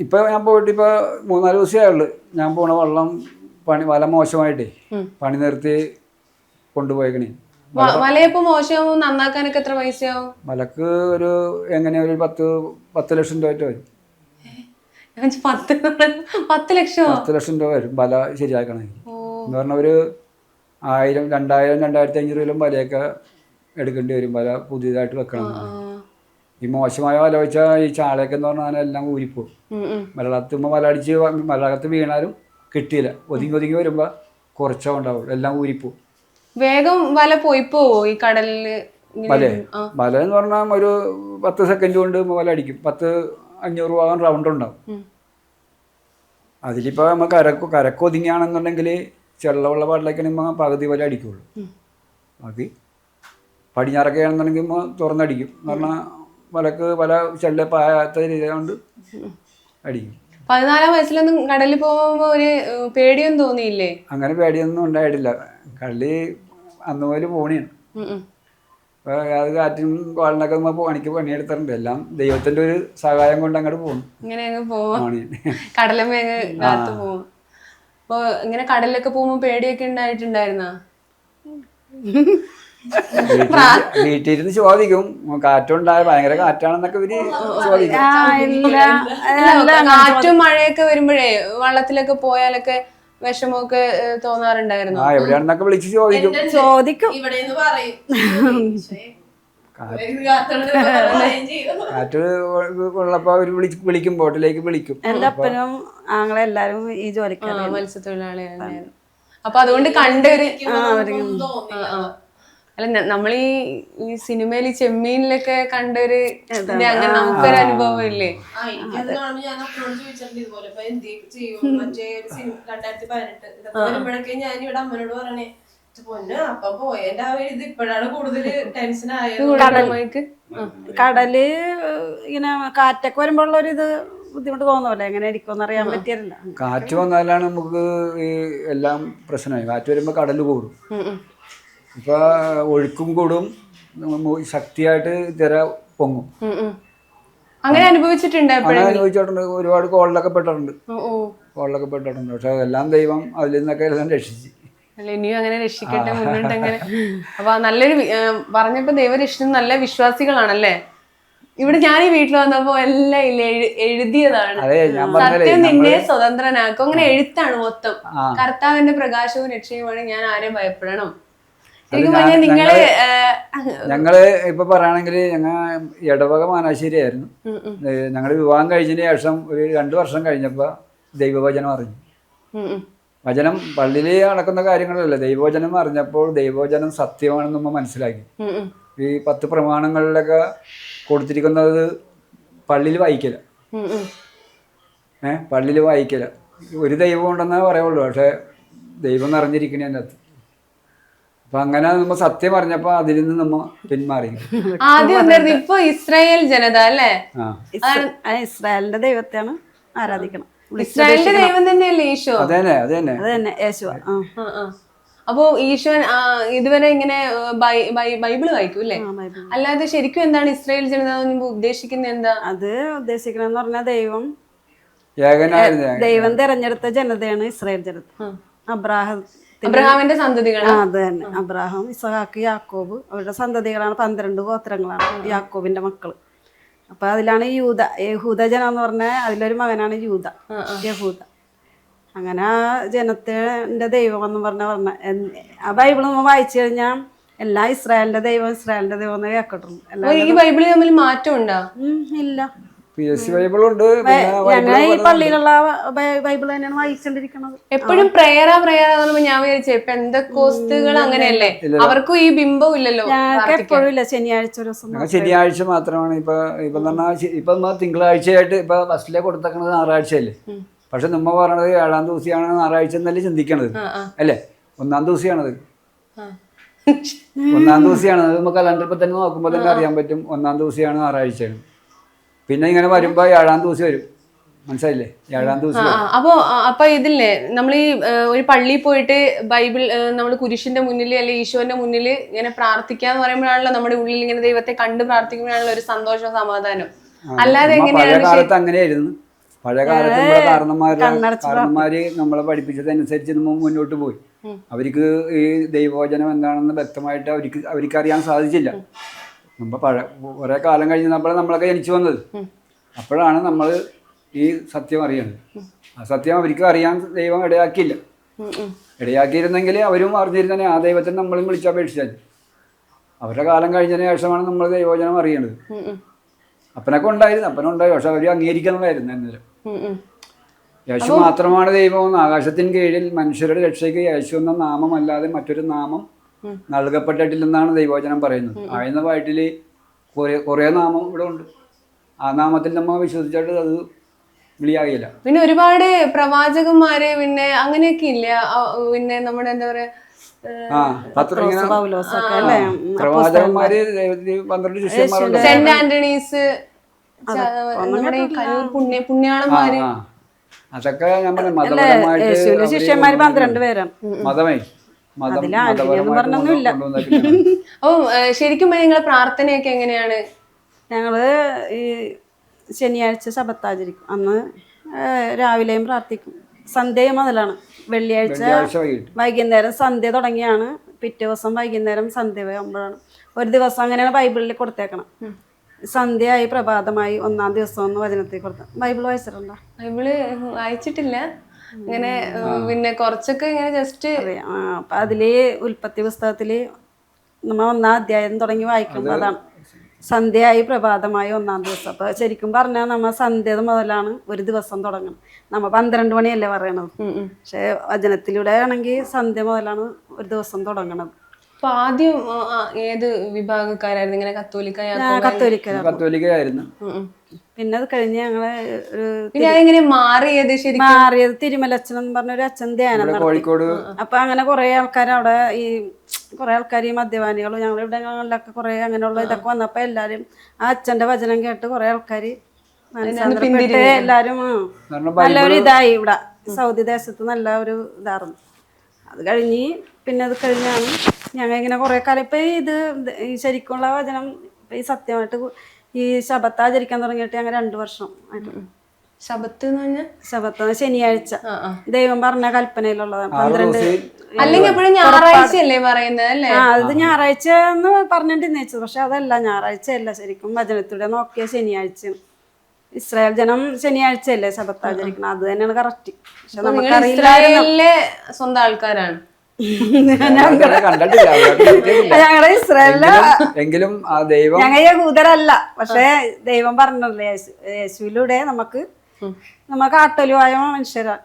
ഇപ്പൊ ഞാൻ പോയിട്ട് ഇപ്പൊ 3-4 ദിവസമേ ഉള്ളു. ഞാൻ പോണ വള്ളം വല മോശമായിട്ടേ പണി നിർത്തി കൊണ്ടുപോയേക്കണേ. വലയപ്പോ മോശമാവും, നന്നാക്കാനൊക്കെ എത്ര പൈസയാവും? വലക്ക് ഒരു എങ്ങനെയാ ഒരു 10 ലക്ഷം രൂപ വരും. 10 ലക്ഷം? 10 ലക്ഷം രൂപ വരും വല ശരിയാക്കണമെങ്കിൽ. എന്ന് പറഞ്ഞാൽ ഒരു 1000, 2000, 2500 വലയൊക്കെ എടുക്കേണ്ടി വരും. വല പുതിയതായിട്ട് വെക്കണം. ഈ മോശമായ വല വെച്ചാൽ ഈ ചാളയൊക്കെ എന്ന് പറഞ്ഞാൽ എല്ലാം ഊരിപ്പോവും. മലയാളത്തുമ്പോൾ വല അടിച്ച് മലയാളത്ത് വീണാലും കിട്ടിയില്ല. ഒതുങ്ങി വരുമ്പോൾ കുറച്ചേ ഉണ്ടാവുള്ളൂ, എല്ലാം ഊരിപ്പോവും. വേഗം വല പോവോ ഈ കടലില്? വല എന്ന് പറഞ്ഞാൽ ഒരു 10 സെക്കൻഡ് കൊണ്ട് വല അടിക്കും. 10-500 ഭാഗം റൗണ്ട് ഉണ്ടാവും. അതിലിപ്പോൾ നമ്മൾ കരക്ക് ഒതുങ്ങിയാണെന്നുണ്ടെങ്കിൽ ചെള്ളമുള്ള പാട്ടിലേക്ക് നമ്മൾ പകുതി വല അടിക്കുള്ളൂ. ബാക്കി പടിഞ്ഞാറൊക്കെ ആണെന്നുണ്ടെങ്കിൽ തുറന്നടിക്കും. എന്ന് പറഞ്ഞാൽ വലക്ക് വല ചെള്ള പായാത്ത രീതികൊണ്ട് അടിക്കും. 14 വയസ്സിലൊന്നും കടലിൽ പോകുമ്പോ ഒരു പേടിയൊന്നും തോന്നിയില്ലേ? അങ്ങനെ പേടിയൊന്നും ഉണ്ടായിട്ടില്ല. കടലിൽ അന്ന് പോലെ പോണിയാണ്. അപ്പൊ അത് കാറ്റും കോളിനൊക്കെ പണിക്ക് പണിയെടുത്തിട്ടുണ്ട്. എല്ലാം ദൈവത്തിന്റെ ഒരു സഹായം കൊണ്ട് അങ്ങോട്ട് പോകും. ഇങ്ങനെ കടലമ്മ കാത്തു പോകും. അപ്പൊ ഇങ്ങനെ കടലിലൊക്കെ പോകുമ്പോ പേടിയൊക്കെ ഉണ്ടായിട്ടുണ്ടായിരുന്നോ? വീട്ടിലിരുന്ന് ചോദിക്കും, കാറ്റുണ്ടായ ഭയങ്കര കാറ്റാണെന്നൊക്കെ ഇവര് ചോദിക്കും. കാറ്റും മഴയൊക്കെ വരുമ്പോഴേ വള്ളത്തിലൊക്കെ പോയാലൊക്കെ വിഷമമൊക്കെ തോന്നാറുണ്ടായിരുന്നു? എവിടെയാണെന്നൊക്കെ വിളിച്ച് ചോദിക്കും. കാറ്റ് ഉള്ളപ്പോ അവര് വിളിക്കും, ബോട്ടിലേക്ക് വിളിക്കും. എന്റെ അപ്പനും ആങ്ങളെല്ലാരും ഈ ജോലിക്കാരാണ്, മത്സ്യത്തൊഴിലാളികളായിരുന്നു. അപ്പൊ അതുകൊണ്ട് കണ്ടൊരു അല്ല നമ്മളീ ഈ സിനിമയിൽ ഈ ചെമ്മീനിലൊക്കെ കണ്ടൊരു അങ്ങനെ നമുക്കൊരു അനുഭവം ഇല്ലേ? ഞാൻ അപ്പോഴും ചോദിച്ചിട്ടുണ്ട് ഇതുപോലെ ഇപ്പൊ എന്ത് ചെയ്യും മറ്റേ ഒരു സിനിമ 2018 ഇതൊക്കെ വരുമ്പോഴൊക്കെ ഞാൻ ഇവിടെ അമ്മനോട് പറഞ്ഞേ പൊന്ന് അപ്പൊ പോയതിന്റെ ആ ഒരു ഇത് ഇപ്പോഴാണ് കൂടുതൽ ടെൻഷൻ ആയത്. കടല് ഇങ്ങനെ കാറ്റൊക്കെ വരുമ്പോഴുള്ള ഒരു ഇത് ബുദ്ധിമുട്ട് തോന്നുമല്ലോ, എങ്ങനെ ഇരിക്കുമെന്ന് അറിയാൻ പറ്റിയല്ല. കാറ്റ് വന്നാലാണ് നമുക്ക് ഈ എല്ലാം പ്രശ്നമായി. കാറ്റ് വരുമ്പോൾ കടൽ കൂടും, ഇപ്പൊ ഒഴുക്കും കൂടും, ശക്തിയായിട്ട് തിര പൊങ്ങും. അങ്ങനെ അനുഭവിച്ചിട്ടുണ്ട്? അങ്ങനെ അനുഭവിച്ചിട്ടുണ്ട്, ഒരുപാട് കോളിലൊക്കെ പെട്ടിട്ടുണ്ട്. പക്ഷെ എല്ലാം ദൈവം അതിൽ നിന്നൊക്കെ എല്ലാം രക്ഷിച്ച്. അല്ല ഇനിയും അങ്ങനെ രക്ഷിക്കട്ടെ മുന്നോട്ട്. അങ്ങനെ അപ്പൊ നല്ലൊരു പറഞ്ഞപ്പോ ദൈവരക്ഷിക്കുന്ന നല്ല വിശ്വാസികളാണല്ലേ. ഇവിടെ ഞാൻ ഈ വീട്ടിൽ വന്നപ്പോ എല്ലാം ഇല്ല എഴുതിയതാണ്, സത്യം നിന്നെ സ്വതന്ത്രനാക്കും, അങ്ങനെ എഴുത്താണ് മൊത്തം. കർത്താവിന്റെ പ്രകാശവും രക്ഷയുമാണ്, ഞാൻ ആരെയും ഭയപ്പെടണം. ഞങ്ങള് ഇപ്പൊ പറയുകയാണെങ്കിൽ ഞങ്ങൾ ഇടവക മാനാശ്ശേരി ആയിരുന്നു. ഞങ്ങളുടെ വിവാഹം കഴിഞ്ഞതിന് ശേഷം ഒരു 2 വർഷം കഴിഞ്ഞപ്പോ ദൈവവചനം അറിഞ്ഞു. വചനം പള്ളിയിൽ നടക്കുന്ന കാര്യങ്ങളല്ല, ദൈവവചനം അറിഞ്ഞപ്പോൾ ദൈവവചനം സത്യമാണെന്ന് നമ്മൾ മനസ്സിലാക്കി. ഈ 10 പ്രമാണങ്ങളിലൊക്കെ കൊടുത്തിരിക്കുന്നത് പള്ളിയിൽ വായിക്കല, പള്ളിയിൽ വായിക്കല. ഒരു ദൈവം ഉണ്ടെന്നേ പറയുള്ളൂ, പക്ഷെ ദൈവം നിറഞ്ഞിരിക്കണേ അതിൻ്റെ അകത്ത്. അപ്പൊ അങ്ങനെ നമ്മ സത്യം അറിഞ്ഞപ്പോ അതിൽ നിന്ന് നമ്മ പിന്മാറി. ആദ്യം ഇപ്പൊ ഇസ്രായേൽ ജനത അല്ലേ, ഇസ്രായേലിന്റെ ദൈവത്തെയാണ് ആരാധിക്കണം. ഇസ്രായേലിന്റെ ദൈവം തന്നെയല്ലേ ഈശോ? അതന്നെ യേശുവ. അപ്പൊ ഈശോൻ ഇതുവരെ ഇങ്ങനെ ബൈബിള് വായിക്കും അല്ലേ? അല്ലാതെ ശരിക്കും എന്താണ് ഇസ്രായേൽ ജനത ഉദ്ദേശിക്കുന്നത്? എന്താ അത് ഉദ്ദേശിക്കണെന്ന് പറഞ്ഞാൽ ദൈവം തെരഞ്ഞെടുത്ത ജനതയാണ് ഇസ്രായേൽ ജനത. അബ്രഹാമിന്റെ സന്തതികളാണ്. അത് തന്നെ, അബ്രഹാം, ഇസഹാക്ക്, യാക്കോബ്, അവരുടെ സന്തതികളാണ്. 12 ഗോത്രങ്ങളാണ് യാക്കോബിന്റെ മക്കള്. അപ്പൊ അതിലാണ് യഹൂദ ജനം എന്ന് പറഞ്ഞാൽ അതിലൊരു മകനാണ് യഹൂദ. അങ്ങനെ ആ ജനത്തിന്റെ ദൈവം എന്ന് പറഞ്ഞ ആ ബൈബിൾ നമ്മൾ വായിച്ചു കഴിഞ്ഞാൽ എല്ലാം ഇസ്രായേലിന്റെ ദൈവം എന്ന് കേൾക്കട്ടുള്ളൂ. ഈ ബൈബിള് തമ്മിൽ മാറ്റം ഉണ്ടോ? ഇല്ല, ഞങ്ങൾ ഈ പള്ളിയിലുള്ള ബൈബിൾ തന്നെയാണ് വായിച്ചോണ്ടിരിക്കുന്നത്. എപ്പോഴും പ്രേയറാ ഞാൻ വിചാരിച്ചു പെന്തക്കോസ്തുകൾ അങ്ങനെയല്ലേ, അവർക്കും ഈ ബിംബം ഇല്ലല്ലോ. എപ്പോഴും ഇല്ല, ശനിയാഴ്ച മാത്രമാണ്. ഇപ്പൊ തിങ്കളാഴ്ചയായിട്ട് ഇപ്പൊ ഫസ്റ്റിലെ കൊടുത്തേക്കണത് ഞായറാഴ്ചയല്ലേ, പക്ഷെ നമ്മ പറയണത് 7-ാം ദിവസമാണ് ഞായറാഴ്ച എന്നല്ലേ ചിന്തിക്കണത് അല്ലേ? 1-ാം ദിവസമാണത്, 1-ാം ദിവസമാണ്. അത് നമുക്ക് കലണ്ടറിൽ തന്നെ നോക്കുമ്പോൾ തന്നെ അറിയാൻ പറ്റും 1-ാം ദിവസമാണ് ഞായറാഴ്ചയാണ്. പിന്നെ ഇങ്ങനെ വരുമ്പോ 7-ാം ദിവസം വരും, മനസ്സിലായില്ലേ? 7-ാം ദിവസം. അപ്പൊ ഇതില്ലേ നമ്മൾ ഈ ഒരു പള്ളിയിൽ പോയിട്ട് ബൈബിൾ നമ്മൾ കുരിശിന്റെ മുന്നിൽ അല്ലെ ഈശോന്റെ മുന്നിൽ ഇങ്ങനെ പ്രാർത്ഥിക്കാന്ന് പറയുമ്പോഴാണല്ലോ നമ്മുടെ ഉള്ളിൽ ഇങ്ങനെ ദൈവത്തെ കണ്ട് പ്രാർത്ഥിക്കുമ്പോഴാണല്ലോ ഒരു സന്തോഷം, സമാധാനം. അല്ലാതെ പഴയ കാലത്ത് അങ്ങനെയായിരുന്നു. പഴയ കാലത്ത് നമ്മുടെ കാരണന്മാര് നമ്മളെ പഠിപ്പിച്ചതനുസരിച്ച് നമ്മൾ മുന്നോട്ട് പോയി. അവർക്ക് ഈ ദൈവവചനം എന്താണെന്ന് വ്യക്തമായിട്ട് അവർക്ക് അറിയാൻ സാധിച്ചില്ല. നമ്മൾ കുറെ കാലം കഴിഞ്ഞ് നമ്മളൊക്കെ ജനിച്ചു വന്നത്. അപ്പോഴാണ് നമ്മൾ ഈ സത്യം അറിയുന്നത്. ആ സത്യം അവർക്ക് അറിയാൻ ദൈവം ഇടയാക്കിയില്ല. ഇടയാക്കിയിരുന്നെങ്കിൽ അവരും അറിഞ്ഞിരുന്നെ ആ ദൈവത്തിന് നമ്മളും വിളിച്ചപേക്ഷിച്ചാൽ. അവരുടെ കാലം കഴിഞ്ഞതിന് ശേഷമാണ് നമ്മൾ ദൈവവചനം അറിയണത്. അപ്പനുണ്ടായി, പക്ഷെ അവർ അംഗീകരിക്കണമായിരുന്നു അന്നേരം. യേശു മാത്രമാണ് ദൈവം. ആകാശത്തിന് കീഴിൽ മനുഷ്യരുടെ രക്ഷയ്ക്ക് യേശു എന്ന നാമമല്ലാതെ മറ്റൊരു നാമം നൽകപ്പെട്ടിട്ടില്ലെന്നാണ് ദൈവവചനം പറയുന്നത്. ആഴ്ന്ന പാട്ടിൽ കുറേ നാമം ഇവിടെ ഉണ്ട്. ആ നാമത്തിൽ നമ്മൾ വിശ്വസിച്ചിട്ട് അത് വിളിയാകില്ല. പിന്നെ ഒരുപാട് പ്രവാചകന്മാര് പിന്നെ അങ്ങനെയൊക്കെ ഇല്ല. പിന്നെ നമ്മുടെ എന്താ പറയാ പ്രവാചകന്മാര് 12 ശിഷ്യന്മാരുണ്ട്. സെന്റ് ആന്റണീസ്, നമ്മുടെ ഈ കലൂർ പുണ്യാളന്മാര്, അതൊക്കെ നമ്മുടെ മതപരമായിട്ട് ശിഷ്യന്മാര് 12 പേരാണ്. അപ്പൊ ശരിക്കും നിങ്ങളെ പ്രാർത്ഥനയൊക്കെ എങ്ങനെയാണ്? ഞങ്ങള് ഈ ശനിയാഴ്ച ശബത്താചരിക്കും. അന്ന് രാവിലെയും പ്രാർത്ഥിക്കും. സന്ധ്യ മുതലാണ്. വെള്ളിയാഴ്ച വൈകുന്നേരം സന്ധ്യ തുടങ്ങിയാണ്. പിറ്റേ ദിവസം വൈകുന്നേരം സന്ധ്യ ആകുമ്പോഴാണ്. ഒരു ദിവസം അങ്ങനെയാണ് ബൈബിളിൽ കൊടുത്തേക്കണം. സന്ധ്യയായി പ്രഭാതമായി 1-ാം ദിവസം ഒന്ന് വചനത്തിൽ കൊടുത്ത. ബൈബിൾ വായിച്ചിട്ടുണ്ടോ? ബൈബിള് വായിച്ചിട്ടില്ല. ഇങ്ങനെ പിന്നെ കുറച്ചൊക്കെ ഇങ്ങനെ ജസ്റ്റ് അറിയാം. അപ്പൊ അതില് ഉൽപ്പത്തി പുസ്തകത്തില് നമ്മ 1-ാം അധ്യായം തുടങ്ങി വായിക്കുമ്പോൾ അതാണ് സന്ധ്യയായി പ്രഭാതമായി 1-ാം ദിവസം. അപ്പൊ ശരിക്കും പറഞ്ഞാൽ നമ്മ സന്ധ്യ മുതലാണ് ഒരു ദിവസം തുടങ്ങണം. നമ്മ 12 മണിയല്ലേ പറയണത്, പക്ഷെ വചനത്തിലൂടെ ആണെങ്കിൽ സന്ധ്യ മുതലാണ് ഒരു ദിവസം തുടങ്ങണത്. അപ്പൊ ആദ്യം ഏത് വിഭാഗക്കാരായിരുന്നു ഇങ്ങനെ കത്തോലിക്ക കത്തോലിക്കയായിരുന്നു. പിന്നെ അത് കഴിഞ്ഞ് ഞങ്ങള് ഒരു പിന്നെ അതെങ്ങനെ മാറിയത് ശരിക്കും? മാറിയത് തിരുമലച്ചൻ എന്ന് പറഞ്ഞൊരു അച്ഛൻ ധ്യാനം നടത്തി. കോഴിക്കോട് അപ്പൊ അങ്ങനെ കുറെ ആൾക്കാർ അവിടെ കുറെ ആൾക്കാർ ഈ മദ്യപാനികളും ഞങ്ങളുടെ ഇവിടങ്ങളിലൊക്കെ കുറെ അങ്ങനെയുള്ള ഇതൊക്കെ വന്നപ്പോ എല്ലാരും ആ അച്ഛന്റെ വചനം കേട്ട് കുറെ ആൾക്കാര് മനസ്സാന്തരപ്പെട്ട് എല്ലാരും നല്ലൊരു ഇതായി. ഇവിടെ സൗദി ദേശത്ത് നല്ല ഒരു ഇതായിരുന്നു. അത് കഴിഞ്ഞ് പിന്നെ അത് കഴിഞ്ഞാണ് ഞങ്ങൾ ഇങ്ങനെ കുറെ കാലം ഇപ്പൊ ഇത് ഈ ശരിക്കുള്ള വചനം ഈ സത്യമായിട്ട് ഈ ശബത്ത് ആചരിക്കാൻ തുടങ്ങിയിട്ട് ഞങ്ങൾ 2 വർഷം ആയിട്ട്. ശബത്ത് എന്ന് പറഞ്ഞാൽ ശബത്ത് ശനിയാഴ്ച ദൈവം പറഞ്ഞ കൽപ്പനയിലുള്ളതാണ്. 12 അല്ലെങ്കിൽ എപ്പോഴും ഞായറാഴ്ചയല്ലേ പറയുന്നത് അല്ലേ? അത് ഞായറാഴ്ച എന്ന് പറഞ്ഞിട്ട് വെച്ചത്. പക്ഷെ അതല്ല, ഞായറാഴ്ച അല്ല. ശരിക്കും വചനത്തിലൂടെ നോക്കിയ ശനിയാഴ്ച. ഇസ്രായേൽ ജനം ശനിയാഴ്ചയല്ലേ ശബത്ത് ആചരിക്കണം. അത് തന്നെയാണ് കറക്റ്റ്. പക്ഷെ ഇസ്രായേലിലെ സ്വന്തം ആൾക്കാരാണ്. കണ്ടിട്ടില്ല ഞങ്ങളുടെ ഇസ്രായേലില് എങ്കിലും ആ ദൈവം ഞങ്ങൾ യഹൂദരല്ല. പക്ഷെ ദൈവം പറഞ്ഞല്ലേ യേശുവിലൂടെ നമുക്ക് ആട്ടലുമായ മനുഷ്യരാണ്.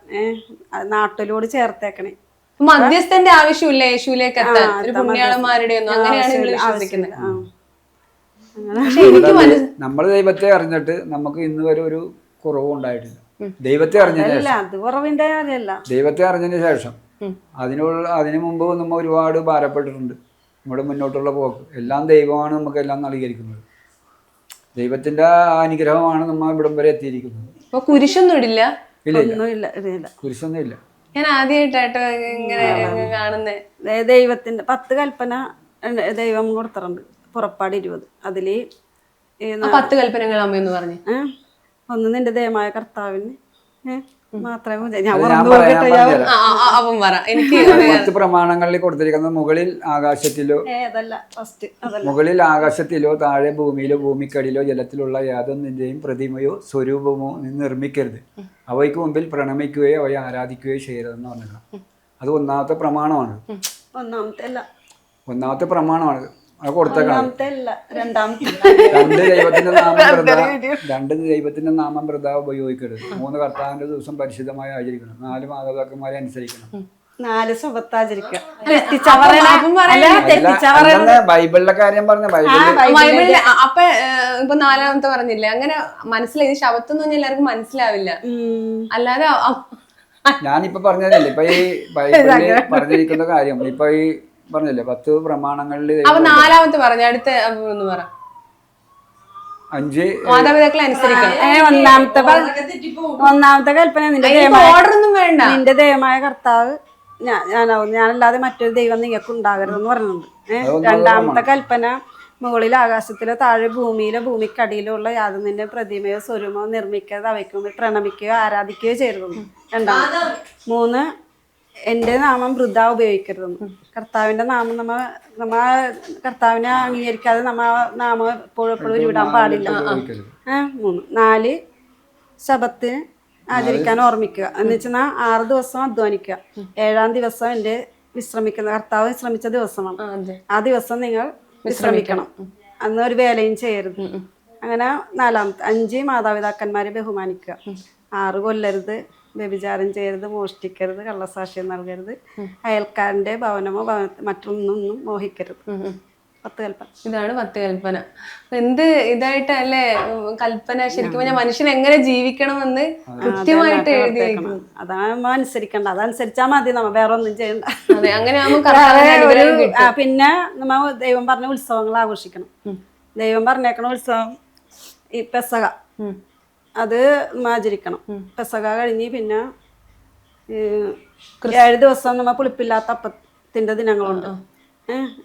നാട്ടിലൂടെ ചേർത്തേക്കണേ. മധ്യസ്ഥന്റെ ആവശ്യമില്ല യേശുവിലേക്ക് എത്താൻ, ഒരു പുണ്യാളന്മാരുടെ ഒന്നും. അങ്ങനെയാണ് നിങ്ങൾ വിശ്വസിക്കുന്നത്. നമ്മൾ ദൈവത്തെ അറിഞ്ഞിട്ട് നമുക്ക് ഇന്ന് വരെ ഒരു കുറവും ഉണ്ടായിട്ടില്ല. ദൈവത്തെ അറിഞ്ഞതിന് ശേഷം അത് കുറവിന്റെ കാര്യമല്ല. ദൈവത്തെ അറിഞ്ഞതിന് ശേഷം അതിനു മുമ്പ് നമ്മൾ ഒരുപാട് ഭാരപ്പെട്ടിട്ടുണ്ട്. നമ്മുടെ മുന്നോട്ടുള്ള പോക്ക് എല്ലാം ദൈവമാണ് നമുക്ക് എല്ലാം നൽകിയിരിക്കുന്നത്. ദൈവത്തിന്റെ അനുഗ്രഹമാണ് നമ്മൾ ഇവിടം വരെ എത്തിയിരിക്കുന്നത്. അപ്പൊ കുരിശൊന്നും ഇടില്ല? ഇല്ല, കുരിശൊന്നും ഇല്ല. ഞാൻ ആദ്യമായിട്ടോ ഇങ്ങനെ കാണുന്നേ. ദൈവത്തിന്റെ 10 കൽപ്പന ദൈവം കൊടുത്തിട്ടുണ്ട്. പുറപ്പാട് 20. അതില് 10 കൽപ്പനകൾ അമ്മയെന്ന് പറഞ്ഞു. ഒന്ന് നിന്റെ ദൈവമായ കർത്താവിന് മാത്രമേ. അവൻ പറ. എനിക്ക് 10 പ്രമാണങ്ങളിൽ കൊടുത്തിരിക്കുന്നത് മുകളിൽ ആകാശത്തിലോ താഴെ ഭൂമിയിലോ ഭൂമിക്കടിയിലോ ജലത്തിലുള്ള യാതൊന്നിന്റെയും പ്രതിമയോ സ്വരൂപമോ നിർമ്മിക്കരുത്. അവയ്ക്ക് മുമ്പിൽ പ്രണമിക്കുകയോ അവയെ ആരാധിക്കുകയോ ചെയ്യരുതെന്ന് പറഞ്ഞില്ല. അത് ഒന്നാമത്തെ പ്രമാണമാണ്. ഒന്നാമത്തെ പ്രമാണമാണ്. അത് കൊടുത്തേക്കണം. രണ്ട് ദൈവത്തിന്റെ നാമം വൃഥാ ഉപയോഗിക്കരുത്. 3 കർത്താവിന്റെ ദിവസം പരിശുദ്ധമായി ആചരിക്കണം. 4 മാതാപിതാക്കന്മാരെ അനുസരിക്കണം. 4 സ്വത്താചരിക്കുക. ബൈബിളിലെ കാര്യം പറഞ്ഞ ബൈബിളില് അപ്പൊ ഇപ്പൊ 4ാമത്തെ പറഞ്ഞില്ലേ, അങ്ങനെ മനസ്സിലായി. ശബത്ത് എന്ന് പറഞ്ഞാൽ എല്ലാവർക്കും മനസ്സിലാവില്ല. അല്ലാതെ ഞാനിപ്പോ പറഞ്ഞതല്ലേ ഇപ്പൊ ഈ ബൈബിളില് പറഞ്ഞിരിക്കുന്ന കാര്യം. ഇപ്പൊ ഈ പറഞ്ഞല്ലേ 10 പ്രമാണങ്ങളിൽ 4ാമത്തെ പറഞ്ഞു. അടുത്ത ഒന്ന് പറ. 5 മാതാപിതാക്കളെ അനുസരിക്കണം. ഒന്നാമത്തെ കൽപ്പന നിന്റെ ദൈവമായ കർത്താവ് ഞാനല്ലാതെ മറ്റൊരു ദൈവം നിങ്ങൾക്ക് ഉണ്ടാകരുതെന്ന് പറയുന്നുണ്ട്. 2ാമത്തെ കൽപ്പന മുകളിൽ ആകാശത്തിലോ താഴെ ഭൂമിയിലോ ഭൂമിക്കടിയിലോ ഉള്ള യാതൊന്നിന്റെ പ്രതിമയോ സ്വരൂപമോ നിർമ്മിക്കാതെ അവയ്ക്ക് മുമ്പിൽ പ്രണമിക്കുകയോ ആരാധിക്കുകയോ ചെയ്യരുതെന്ന്. 3 എൻ്റെ നാമം വൃഥാ ഉപയോഗിക്കരുതെന്ന്. കർത്താവിന്റെ നാമം നമ്മ കർത്താവിനെ അംഗീകരിക്കാതെ നാമം എപ്പോഴും ഉരുവിടാൻ പാടില്ല. 3 4 ശബത്തിന് ആചരിക്കാൻ ഓർമ്മിക്കുക. എന്ന് വെച്ചാൽ 6 ദിവസം അധ്വാനിക്കുക. 7ാം ദിവസം എൻ്റെ കർത്താവ് വിശ്രമിച്ച ദിവസമാണ്. ആ ദിവസം നിങ്ങൾ വിശ്രമിക്കണം. അന്ന് ഒരു വേലയും ചെയ്യരുത്. അങ്ങനെ 4ാമത്തെ 5 മാതാപിതാക്കന്മാരെ ബഹുമാനിക്കുക. 6 കൊല്ലരുത്, വ്യഭിചാരം ചെയ്യരുത്, മോഷ്ടിക്കരുത്, കള്ളസാക്ഷ്യം നൽകരുത്, അയൽക്കാരന്റെ ഭവനമോ മറ്റൊന്നും മോഹിക്കരുത്. 10 കൽപ്പന. ഇതാണ് 10 കൽപ്പന. എന്ത് ഇതായിട്ടല്ലേ കൽപ്പന. ശരിക്കും പറഞ്ഞാൽ മനുഷ്യൻ എങ്ങനെ ജീവിക്കണമെന്ന് കൃത്യമായിട്ട് എഴുതിയിരിക്കുന്നു. അതാണ് അനുസരിക്കണ്ട. അതനുസരിച്ചാൽ മതി. നമ്മ വേറെ ഒന്നും ചെയ്യണ്ട. അതെ, അങ്ങനെ പിന്നെ നമ്മ ദൈവം പറഞ്ഞ ഉത്സവങ്ങൾ ആഘോഷിക്കണം. ദൈവം പറഞ്ഞേക്കണ ഉത്സവം ഈ പെസക, അത് ആചരിക്കണം. പെസക കഴിഞ്ഞ് പിന്നെ 7 ദിവസം നമ്മ പുളിപ്പില്ലാത്ത അപ്പത്തിന്റെ ദിനങ്ങളുണ്ട്.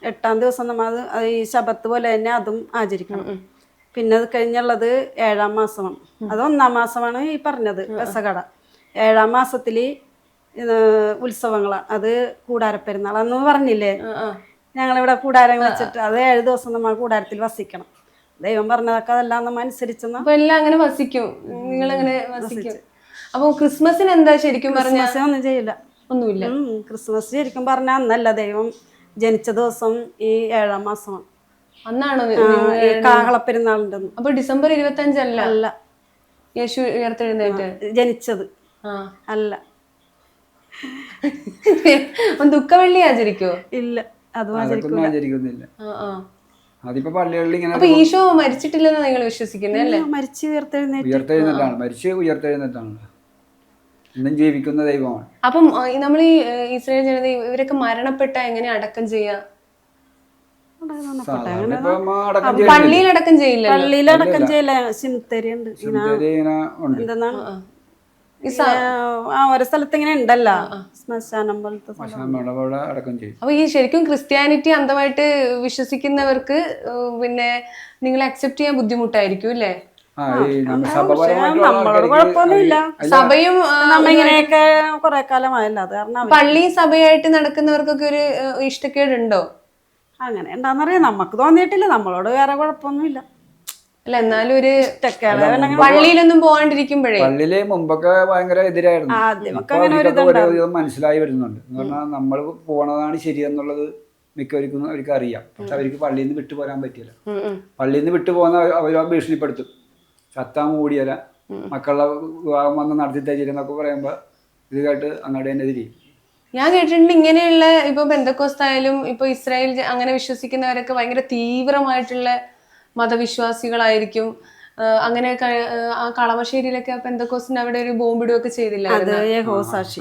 8ാം ദിവസം നമ്മ അത് ഈ ശബത്ത് പോലെ തന്നെ അതും ആചരിക്കണം. പിന്നെ അത് കഴിഞ്ഞുള്ളത് 7ാം മാസമാണ്. അത് 1ാം മാസമാണ് ഈ പറഞ്ഞത് പെസകട. 7ാം മാസത്തില് ഉത്സവങ്ങളാണ്. അത് കൂടാരപ്പെരുന്നാൾ അന്ന് പറഞ്ഞില്ലേ, ഞങ്ങളിവിടെ കൂടാരം വെച്ചിട്ട് അത് 7 ദിവസം നമ്മൾ കൂടാരത്തിൽ വസിക്കണം. ദൈവം പറഞ്ഞതൊക്കെ അതെല്ലാം നമ്മ അനുസരിച്ചെന്നാ എല്ലാം അങ്ങനെ വസിക്കും. നിങ്ങളങ്ങനെ വസിക്കും. അപ്പൊ ക്രിസ്മസിന് എന്താ ശരിക്കും പറഞ്ഞ? ഒന്നും ചെയ്യില്ല, ഒന്നുമില്ല. ക്രിസ്മസ് ശരിക്കും പറഞ്ഞാൽ അന്നല്ല, ദൈവം ജനിച്ച ദിവസം ഈ 7ാം മാസമാണ്. അന്നാണോ ഈ കാഹളപ്പെരുന്നാളിന്റെ? അപ്പൊ ഡിസംബർ 25 അല്ല യേശു ഉയർത്തെഴുന്നേറ്റ് ജനിച്ചത്? അല്ല. ദുഃഖവെള്ളി ആചരിക്കോ? ഇല്ല, അതും അതൊക്കെ ഒന്നും ആചരിക്കുന്നില്ല. ആ ആ. അതിപ്പോ പള്ളികളിൽ ഇങ്ങനെ അപ്പൊ ഈശോ മരിച്ചിട്ടില്ലെന്ന് നിങ്ങൾ വിശ്വസിക്കുന്നത് അല്ലേ? മരിച്ചു ഉയർത്തെഴുന്നേറ്റ് ഉയർത്തെഴുന്നേറ്റാണ്, മരിച്ച് ഉയർത്തെഴുന്നേറ്റാണ്, ഇന്നും ജീവിക്കുന്ന ദൈവമാണ്. അപ്പം നമ്മൾ ഈ ഇസ്രായേൽ ജനത ഇവരൊക്കെ മരണപ്പെട്ട എങ്ങനെ അടക്കം ചെയ്യാ? സാധാരണ ഇപ്പൊ അടക്കം ചെയ്യുന്നില്ല. പള്ളിയിൽ അടക്കം ചെയ്യില്ലല്ലോ. പള്ളിയിലടക്കം ചെയ്യല സിമിത്തേരി ഉണ്ട് cemetery ഇങ്ങനെ ഉണ്ട്. എന്തെന്നാണ് ഓരോ സ്ഥലത്ത് ഇങ്ങനെ ഉണ്ടല്ലോ ശ്മശാനം പോലത്തെ സ്ഥലം. നമ്മളവിടെ അടക്കം ചെയ്യും. അപ്പൊ ഈ ശരിക്കും ക്രിസ്ത്യാനിറ്റി അന്ധമായിട്ട് വിശ്വസിക്കുന്നവർക്ക് പിന്നെ നിങ്ങൾ അക്സെപ്റ്റ് ചെയ്യാൻ ബുദ്ധിമുട്ടായിരിക്കും അല്ലേ? ആ ഈ സഭപരമായിട്ടുള്ള നമ്മളോട് ആൾക്കാർക്ക് കുഴപ്പമൊന്നുമില്ല. സഭയും നമ്മ ഇങ്ങനെയൊക്കെ കുറെ കാലമായല്ലോ, അത് കാരണം പള്ളിയും സഭയായിട്ട് നടക്കുന്നവർക്കൊക്കെ ഒരു ഇഷ്ടക്കേടുണ്ടോ? അങ്ങനെ ഉണ്ടാന്നറിയാം. നമുക്ക് തോന്നിയിട്ടില്ല, നമ്മളോട് വേറെ കുഴപ്പമൊന്നുമില്ല. അല്ല എന്നാലും ഒരു ഇഷ്ടക്കേട് പള്ളിയിലൊന്നും പോകാണ്ടിരിക്കുമ്പോഴേ പള്ളിയില് മുമ്പൊക്കെ ഭയങ്കര എതിരായിരുന്നു. ആദ്യമൊക്കെ ഇപ്പൊ അങ്ങനെ ഒരു അവർക്കൊക്കെ ഓരോ മനസ്സിലായി വരുന്നുണ്ട്. എന്ന് പറഞ്ഞാൽ നമ്മൾ പോണതാണ് ശരിയെന്നുള്ളത് മിക്കവർക്കും അവർക്ക് അറിയാം. പക്ഷെ അവർക്ക് പള്ളിയിൽ നിന്ന് വിട്ടു പോരാൻ പറ്റില്ല. പള്ളിയിൽ നിന്ന് വിട്ടു പോകുന്ന അവരോ ഭീഷണിപ്പെടുത്തും, ചത്താൻ മൂടിയല്ല, മക്കളുടെ വിവാഹം വന്ന് നടത്തി തരില്ലെന്നൊക്കെ പറയുമ്പോൾ ഇത് കേട്ട് അങ്ങോട്ട് തന്നെ തിരിയും. ഞാൻ കേട്ടിട്ടുണ്ട് ഇങ്ങനെയുള്ള ഇപ്പൊ ബെന്തക്കോസ്തായാലും ഇപ്പൊ ഇസ്രായേൽ അങ്ങനെ വിശ്വസിക്കുന്നവരൊക്കെ ഭയങ്കര തീവ്രമായിട്ടുള്ള മതവിശ്വാസികളായിരിക്കും. അങ്ങനെ ആ കളമശ്ശേരിയിലൊക്കെ ബെന്തക്കോസ്റ്റിന് അവിടെ ഒരു ബോംബിടുകയൊക്കെ ചെയ്തില്ലായിരുന്നു? യഹോസാക്ഷി.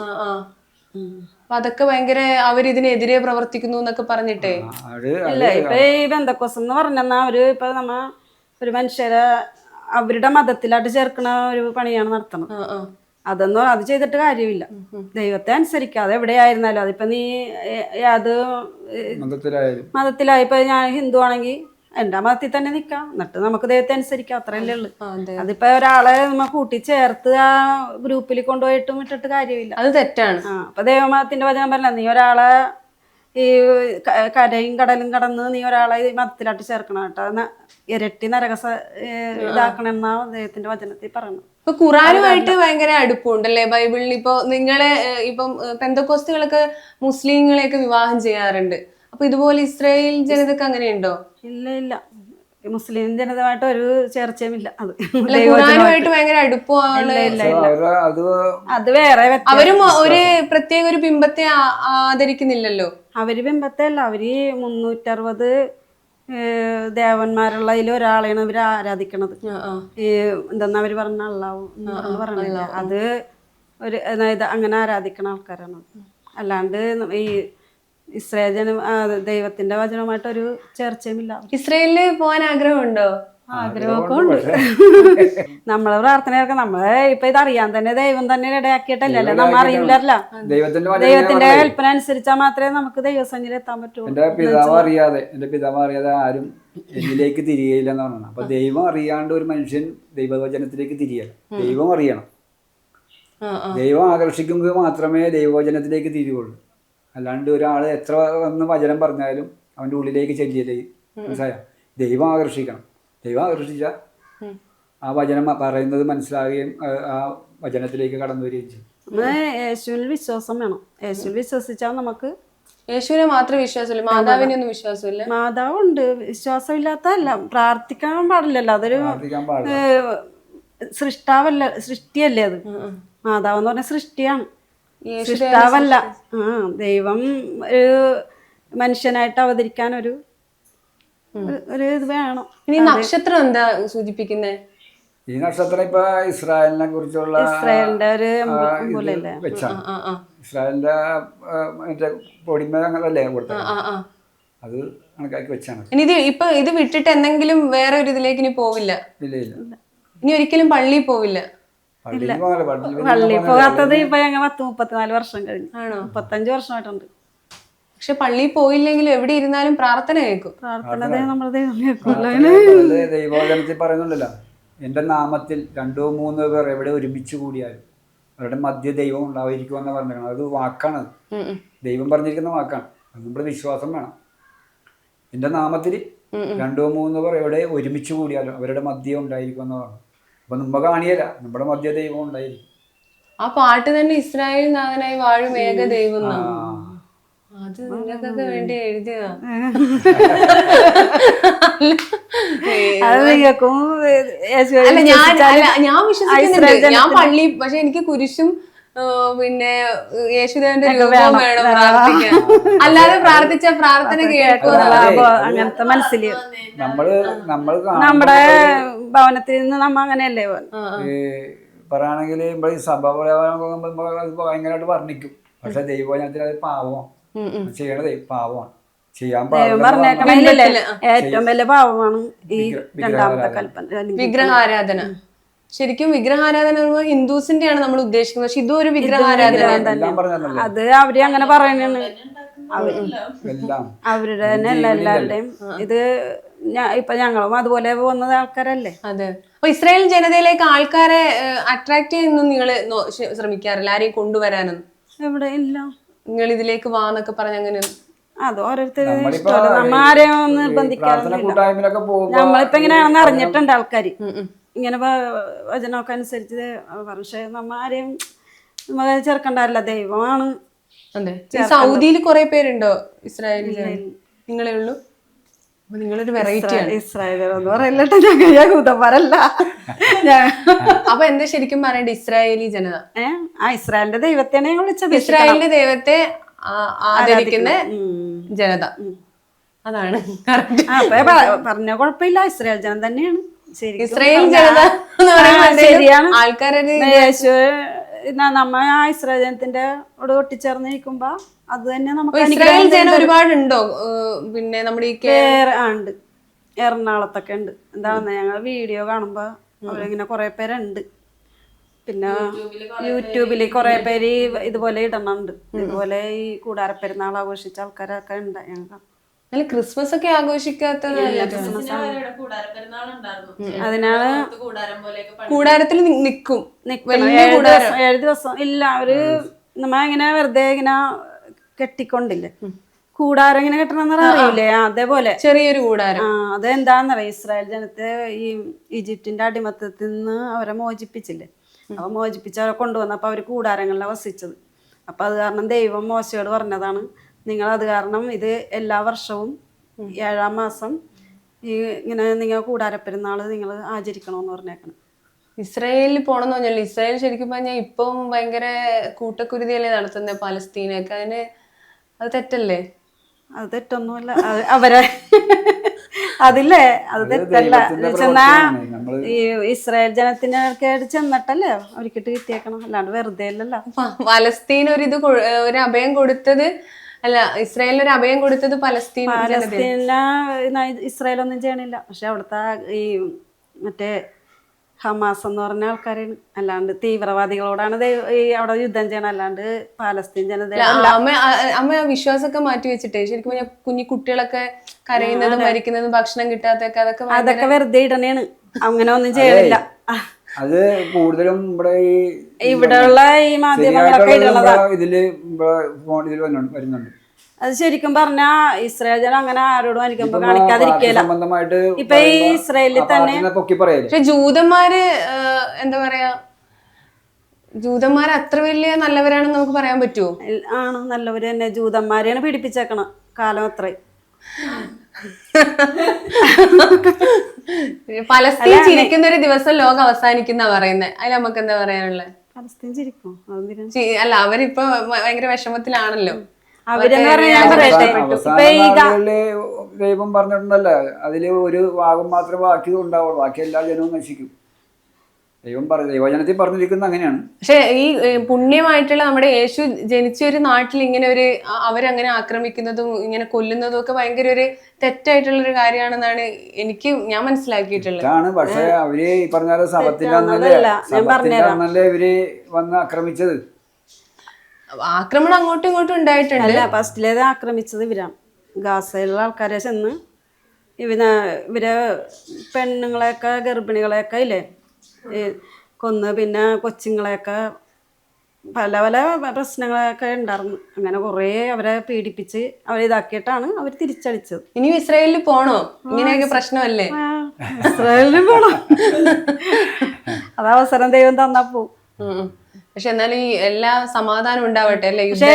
അപ്പൊ അതൊക്കെ ഭയങ്കര അവരിതിനെതിരെ പ്രവർത്തിക്കുന്നു എന്നൊക്കെ പറഞ്ഞിട്ടേ. ഇല്ല, ഇപ്പൊ ഈ ബന്ധക്കോസ് എന്ന് പറഞ്ഞാ ഇപ്പൊ നമ്മ ഒരു മനുഷ്യരെ അവരുടെ മതത്തിലായിട്ട് ചേർക്കണ ഒരു പണിയാണ് നടത്തണത്. അതൊന്നും അത് ചെയ്തിട്ട് കാര്യമില്ല. ദൈവത്തെ അനുസരിക്കാതെ എവിടെയായിരുന്നാലും, അതിപ്പോ നീ അത് മതത്തിലായി, ഇപ്പൊ ഞാൻ ഹിന്ദു ആണെങ്കിൽ എന്റെ മതത്തിൽ തന്നെ നിക്കാം, എന്നിട്ട് നമുക്ക് ദൈവത്തെ അനുസരിക്കാം, അത്രയല്ലേ ഉള്ളു. അതിപ്പോ ഒരാളെ നമ്മ കൂട്ടി ചേർത്ത് ആ ഗ്രൂപ്പിൽ കൊണ്ടുപോയിട്ടും ഇട്ടിട്ട് കാര്യമില്ല, അത് തെറ്റാണ്. അപ്പൊ ദൈവമതത്തിന്റെ വചനം പറഞ്ഞ നീ ഒരാളെ ഈ കരയും കടലും കടന്ന് നീ ഒരാളെ മതത്തിലായിട്ട് ചേർക്കണം കേട്ടോ, ഇരട്ടി നരക ഇതാക്കണമെന്നാ ദൈവത്തിന്റെ വചനത്തിൽ പറയണം. ഇപ്പൊ ഖുറാനുമായിട്ട് ഭയങ്കര അടുപ്പമുണ്ടല്ലേ ബൈബിളിൽ? ഇപ്പൊ നിങ്ങളെ ഇപ്പം പെന്തക്കോസ്തുകളൊക്കെ മുസ്ലിങ്ങളെയൊക്കെ വിവാഹം ചെയ്യാറുണ്ട്. അപ്പൊ ഇതുപോലെ ഇസ്രായേൽ ജനതക്ക് അങ്ങനെയുണ്ടോ? ഇല്ല ഇല്ല, മുസ്ലിം ജനതമായിട്ട് ഒരു ചേർച്ചയുമില്ല. അത് ഖുറാനുമായിട്ട് ഭയങ്കര അടുപ്പമാണ്. അത് വേറെ അവരും ഒരു പ്രത്യേക ഒരു ബിംബത്തെ ആദരിക്കുന്നില്ലല്ലോ. അവര് ബിംബത്തെ അല്ല, അവര് 360 ദേവന്മാരുള്ള അതിൽ ഒരാളെയാണ് അവര് ആരാധിക്കണത്. ഈ എന്തെന്നാ അവര് പറഞ്ഞ അള്ളാഹു എന്ന് പറഞ്ഞില്ല, അത് ഒരു അങ്ങനെ ആരാധിക്കണ ആൾക്കാരാണ്. അല്ലാണ്ട് ഈ ഇസ്രായേൽ ദൈവത്തിന്റെ വചനവുമായിട്ട് ഒരു ചേർച്ചയുമില്ല. ഇസ്രായേലില് പോകാൻ ആഗ്രഹമുണ്ടോ? ആഗ്രഹമൊക്കെ ഉണ്ട്. നമ്മളെ പ്രാർത്ഥനയൊക്കെ നമ്മളെ ഇപ്പൊ ഇതറിയാൻ തന്നെ ദൈവം തന്നെ ഇടയാക്കിയിട്ടല്ലേ, നമ്മ അറിയില്ലല്ല. ദൈവത്തിന്റെ കൽപ്പന അനുസരിച്ചാൽ മാത്രമേ നമുക്ക് ദൈവസന്നിധിയിൽ എത്താൻ പറ്റൂ. എന്റെ പിതാവ് അറിയാതെ ആരും എന്നിലേക്ക് തിരികയില്ല എന്ന് പറഞ്ഞാണ്. അപ്പൊ ദൈവം അറിയാണ്ട് ഒരു മനുഷ്യൻ ദൈവവചനത്തിലേക്ക് തിരിയല്ല. ദൈവം അറിയണം, ദൈവം ആകർഷിക്കുമ്പോൾ മാത്രമേ ദൈവവചനത്തിലേക്ക് തിരിയുള്ളൂ. അല്ലാണ്ട് ഒരാൾ എത്ര വന്ന് വചനം പറഞ്ഞാലും അവൻ്റെ ഉള്ളിലേക്ക് ചെല്ലിയല്ലേ. മനസ്സിലായ? ദൈവം ആകർഷിക്കണം. ദൈവം ആകർഷിച്ചാൽ ആ വചനം പറയുന്നത് മനസ്സിലാകുകയും ആ വചനത്തിലേക്ക് കടന്നു വരികയും ചെയ്യും. യേശുവിൽ വിശ്വാസം വേണം. യേശുവിൽ വിശ്വസിച്ചാൽ നമുക്ക് യേശുവിനെ മാത്രമേ വിശ്വാസമില്ല, മാതാവിനെ ഒന്നും വിശ്വാസമില്ല. മാതാവുണ്ട്, വിശ്വാസമില്ലാത്തല്ല. പ്രാർത്ഥിക്കാൻ പാടില്ലല്ലോ, അതൊരു സൃഷ്ടിയല്ലേ അത്. മാതാവ് എന്ന് പറഞ്ഞ സൃഷ്ടിയാണ്, സൃഷ്ടാവല്ല. ദൈവം ഒരു മനുഷ്യനായിട്ട് അവതരിക്കാൻ ഒരു ഇത് വേണം. ഇനി നക്ഷത്രം എന്താ സൂചിപ്പിക്കുന്നത്? ഈ നക്ഷത്രം ഇപ്പൊ ഇസ്രായേലിനെ കുറിച്ചുള്ള ഇസ്രായേലിന്റെ ഒരു വെച്ചാണ്. ഇസ്രായേലിന്റെ മറ്റേ പൊടിമ അങ്ങനല്ലേ കൊടുത്തത്, അത് കണക്കാക്കി വെച്ചാണ്. ഇനി ഇത് വിട്ടിട്ട് എന്തെങ്കിലും വേറെ ഒരു ഇതിലേക്ക് ഇനി പോവില്ല? ഇല്ല ഇല്ല, ഇനി ഒരിക്കലും പള്ളിയിൽ പോവില്ല. പള്ളി പോകാത്തത് ഇപ്പൊ ഞങ്ങൾ 34 വർഷം കഴിഞ്ഞു. 35 വർഷമായിട്ടുണ്ട്. പക്ഷെ പള്ളിയിൽ പോയില്ലെങ്കിലും എവിടെ ഇരുന്നാലും പ്രാർത്ഥന കേൾക്കും. പ്രാർത്ഥന നമ്മുടെ ദൈവം കേൾക്കുമല്ലോ. ദൈവവചനത്തിൽ പറയുന്നുണ്ടല്ലോ, എന്റെ നാമത്തിൽ 2-3 പേർ എവിടെ ഒരുമിച്ച് കൂടിയാലും അവരുടെ മധ്യ ദൈവം ഉണ്ടായിരിക്കുമെന്ന് പറഞ്ഞിരിക്കണം. അത് വാക്കാണ്, ദൈവം പറഞ്ഞിരിക്കുന്ന വാക്കാണ്. അത് നമ്മുടെ വിശ്വാസം വേണം. എന്റെ നാമത്തിൽ 2-3 പേർ എവിടെ ഒരുമിച്ച് കൂടിയാലും അവരുടെ മധ്യം ഉണ്ടായിരിക്കുമെന്ന് പറഞ്ഞു. അപ്പൊ നമ്മ കാണിയല്ല, നമ്മുടെ മധ്യ ദൈവം ഉണ്ടായിരിക്കും. ആ പാട്ട് തന്നെ ഇസ്രായേൽ നാഥനായി വാഴും ഏക ദൈവം. അത് നിങ്ങൾക്കൊക്കെ വേണ്ടി എഴുതിയതാ. ഞാൻ വിശ്വസിക്കുന്നുണ്ട്, ഞാൻ പള്ളി, പക്ഷെ എനിക്ക് കുരിശും പിന്നെ യേശുദേവന്റെ രൂപം വേണം പ്രാർത്ഥിക്കാൻ, അല്ലാതെ പ്രാർത്ഥിച്ച പ്രാർത്ഥന കേൾക്കുമെന്നുള്ള അങ്ങനത്തെ മനസ്സില് നമ്മള് നമ്മുടെ ഭവനത്തിൽ നിന്ന് നമ്മ അങ്ങനെയല്ലേ ഈ പറയുകയാണെങ്കിൽ ഇവിടെ ഈ സഭ ഭയങ്കരമായിട്ട് വർണ്ണിക്കും. പക്ഷെ ദൈവവചനത്തിൽ അത് പാവമാണ് ചെയ്യണത്, പാവമാണ് ചെയ്യാൻ പറഞ്ഞേക്കണല്ലേ ഏറ്റവും വലിയ പാവമാണ് ഈ രണ്ടാമത്തെ കൽപ്പന വിഗ്രഹാരാധന. ശരിക്കും വിഗ്രഹാരാധന പറയുമ്പോൾ ഹിന്ദുസിന്റെയാണ് നമ്മൾ ഉദ്ദേശിക്കുന്നത്, പക്ഷെ ഇതും ഒരു വിഗ്രഹാരാധന. അത് അവര് അങ്ങനെ പറയുന്നതാണ്, അവരുടെ തന്നെ അല്ല എല്ലാവരുടെയും. ഇത് ഇപ്പൊ ഞങ്ങളും അതുപോലെ പോകുന്ന ആൾക്കാരല്ലേ. അതെ. അപ്പൊ ഇസ്രായേൽ ജനതയിലേക്ക് ആൾക്കാരെ അട്രാക്ട് ചെയ്യുന്നു നിങ്ങൾ ശ്രമിക്കാറില്ല, ആരെയും കൊണ്ടുവരാനൊന്നും? എവിടെ ഇല്ല. നിങ്ങൾ ഇതിലേക്ക് വാന്നൊക്കെ പറഞ്ഞ അങ്ങനെ അത് ഓരോരുത്തരും ഇഷ്ടമല്ല, നമ്മ ആരെയും നിർബന്ധിക്കാറില്ല. നമ്മളിപ്പോ ഇങ്ങനെയാണെന്ന് അറിഞ്ഞിട്ടുണ്ട് ആൾക്കാര്, ഇങ്ങനെ വചനമൊക്കെ അനുസരിച്ച്. പക്ഷെ നമ്മ ആരെയും നമ്മ ചേർക്കണ്ടാറില്ല, ദൈവമാണ്. അതെ. സൗദിയിൽ കുറെ പേരുണ്ടോ ഇസ്രായേലി? നിങ്ങളേ ഉള്ളൂ? നിങ്ങളൊരു വെറൈറ്റി ആണ്. ഇസ്രായേലെന്ന് പറയല്ലോ, യഹൂദന്മാരല്ല. അപ്പൊ എന്താ ശരിക്കും പറയണ്ടേ ഇസ്രായേലി ജനത? ഇസ്രായേലിന്റെ ദൈവത്തെയാണ് ഞങ്ങൾ വിളിച്ചത്. ഇസ്രായേലിന്റെ ദൈവത്തെ ആദരിക്കുന്ന ജനത, അതാണ് പറഞ്ഞ കുഴപ്പമില്ല. ഇസ്രായേൽ ജനം തന്നെയാണ് ഇസ്രായേൽ ജനത. ശരിയാണ്. ആൾക്കാരൊരു നമ്മ ആ ഇസ്രായേൽ ജനത്തിന്റെ കൂടെ ഒട്ടിച്ചേർന്നിരിക്കുമ്പോ അത് തന്നെ നമുക്ക് ഇസ്രായേൽ ജനം ഒരുപാടുണ്ടോ? പിന്നെ നമ്മുടെ ഉണ്ട്, എറണാകുളത്തൊക്കെ ഉണ്ട്. എന്താണെന്ന് ഞങ്ങൾ വീഡിയോ കാണുമ്പോ അവരിങ്ങനെ കുറെ പേരുണ്ട്. പിന്നെ യൂട്യൂബില് കുറെ പേര് ഇതുപോലെ ഇടണുണ്ട്. ഇതുപോലെ ഈ കൂടാരപ്പെരുന്നാൾ ആഘോഷിച്ച ആൾക്കാരൊക്കെ ഉണ്ട്. ഞങ്ങൾ ക്രിസ്മസ് ഒക്കെ ആഘോഷിക്കാത്തത് അതിനാണ് കൂടാരത്തിൽ നിക്കും. 7 ദിവസം ഇല്ല. അവര് നമ്മ ഇങ്ങനെ വെറുതെ ഇങ്ങനെ കെട്ടിക്കൊണ്ടില്ലേ, കൂടാരം ഇങ്ങനെ കെട്ടണമെന്ന് അറിയില്ലേ, അതേപോലെ ചെറിയൊരു കൂടാരം. അതെന്താന്നറിയാം, ഇസ്രായേൽ ജനത്തെ ഈ ഈജിപ്തിന്റെ അടിമത്തത്തിൽ നിന്ന് അവരെ മോചിപ്പിച്ചില്ലേ, അപ്പൊ മോചിപ്പിച്ച് കൊണ്ടുവന്നപ്പോ അവര് കൂടാരങ്ങളിലാണ് വസിച്ചത്. അപ്പൊ അത് കാരണം ദൈവം മോശയോട് പറഞ്ഞതാണ്, നിങ്ങൾ അത് കാരണം ഇത് എല്ലാ വർഷവും 7-ാം മാസം ഈ ഇങ്ങനെ നിങ്ങൾ കൂടാരപ്പെരുന്നാള് നിങ്ങൾ ആചരിക്കണമെന്ന് പറഞ്ഞേക്കണം. ഇസ്രായേലിൽ പോണെന്ന് പറഞ്ഞാൽ ഇസ്രായേൽ ശരിക്കും പറഞ്ഞാൽ ഇപ്പം ഭയങ്കര കൂട്ടക്കുരുതിയല്ലേ നടത്തുന്നത് പലസ്തീനൊക്കെ. അത് തെറ്റല്ലേ? അത് തെറ്റൊന്നുമല്ല, അവരെ അതില്ലേ, അത് തെറ്റല്ല. ചെന്നാ ഈ ഇസ്രായേൽ ജനത്തിനൊക്കെ ചെന്നിട്ടല്ലേ അവർക്കിട്ട് കിട്ടിയേക്കണം, അല്ലാണ്ട് വെറുതെ അല്ലല്ലോ. പലസ്തീൻ ഒരു അഭയം കൊടുത്തത് അല്ല, ഇസ്രായേലിന് ഒരു അഭയം കൊടുത്തത് പാലസ്തീന ഇസ്രായേലൊന്നും ചെയ്യണില്ല. പക്ഷെ അവിടുത്തെ ഈ മറ്റേ ഹമാസ് എന്ന് പറഞ്ഞ ആൾക്കാരാണ്, അല്ലാണ്ട് തീവ്രവാദികളോടാണ് ഈ അവിടെ യുദ്ധം ചെയ്യണം, അല്ലാണ്ട് പാലസ്തീൻ ജനത. അമ്മ വിശ്വാസമൊക്കെ മാറ്റി വെച്ചിട്ടേ ശരിക്കും പറഞ്ഞാൽ കുഞ്ഞു കുട്ടികളൊക്കെ കരയുന്നതും മരിക്കുന്നതും ഭക്ഷണം കിട്ടാത്തൊക്കെ അതൊക്കെ വെറുതെ ഇടണേണ്, അങ്ങനെ ഒന്നും ചെയ്യണില്ല. അത് കൂടുതലും ഇവിടെയുള്ള ഈ മാധ്യമങ്ങളൊക്കെ ഇതില് വരുന്നുണ്ട്. അത് ശരിക്കും പറഞ്ഞാ ഇസ്രായേൽ ജനം അങ്ങനെ ആരോടും അനുകമ്പ കാണിക്കാതിരിക്കല. ഇപ്പൊ ഈ ഇസ്രായേലിൽ തന്നെ പക്ഷെ ജൂതന്മാര് എന്താ പറയാ, ജൂതന്മാര് അത്ര വലിയ നല്ലവരാണെന്ന് നമുക്ക് പറയാൻ പറ്റുമോ? ആണ്, നല്ലവര് തന്നെ. ജൂതന്മാരെയാണ് പീഡിപ്പിച്ചേക്കണം കാലം അത്രയും. പലസ്തീൻ ചിരിക്കുന്ന ഒരു ദിവസം ലോകം അവസാനിക്കുന്ന പറയുന്നത്, അതിൽ നമുക്ക് എന്താ പറയാനുള്ളത്? പലസ്തീൻ ചിരിക്കും അല്ല, അവരിപ്പൊ ഭയങ്കര വിഷമത്തിലാണല്ലോ. അവരെന്ന് പറഞ്ഞാൽ ദൈവം പറഞ്ഞിട്ടുണ്ടല്ലോ, അതില് ഒരു ഭാഗം മാത്രമേ ബാക്കി ഉണ്ടാവുള്ളൂ, ബാക്കി എല്ലാ ജനവും നശിക്കും. ദൈവജനത്തിൽ പറഞ്ഞിരിക്കുന്നത് അങ്ങനെയാണ്. പക്ഷെ ഈ പുണ്യമായിട്ടുള്ള നമ്മുടെ യേശു ജനിച്ച ഒരു നാട്ടിൽ ഇങ്ങനെ ഒരു അവരങ്ങനെ ആക്രമിക്കുന്നതും ഇങ്ങനെ കൊല്ലുന്നതും ഒക്കെ ഭയങ്കര ഒരു തെറ്റായിട്ടുള്ള ഒരു കാര്യമാണെന്നാണ് ഞാൻ മനസ്സിലാക്കിയിട്ടുള്ളത്. പക്ഷെ അവര് ഈ പറഞ്ഞ സഭത്തിലാണല്ലേ ഇവര് വന്ന് ആക്രമിച്ചത്. ആക്രമണം അങ്ങോട്ടും ഇങ്ങോട്ടും ഉണ്ടായിട്ടുണ്ട്. ഫസ്റ്റിലേത് ആക്രമിച്ചത് ഇവരാണ്, ഗാസയിലുള്ള ആൾക്കാരെ ചെന്ന് ഇവരെ പെണ്ണുങ്ങളെയൊക്കെ ഗർഭിണികളെയൊക്കെ ഇല്ലേ കൊന്ന്, പിന്നെ കൊച്ചുങ്ങളെയൊക്കെ പല പല പ്രശ്നങ്ങളൊക്കെ ഉണ്ടായിരുന്നു. അങ്ങനെ കുറേ അവരെ പീഡിപ്പിച്ച് അവരിതാക്കിയിട്ടാണ് അവർ തിരിച്ചടിച്ചത്. ഇനി ഇസ്രായേലിൽ പോണോ? ഇങ്ങനെയൊക്കെ പ്രശ്നമല്ലേ? ഇസ്രായേലിൽ പോണോ? അത് അവസരം ദൈവം തന്നാ പോവും. പക്ഷെ എന്നാലും ഈ എല്ലാ സമാധാനം ഉണ്ടാവട്ടെ അല്ലേ? പക്ഷേ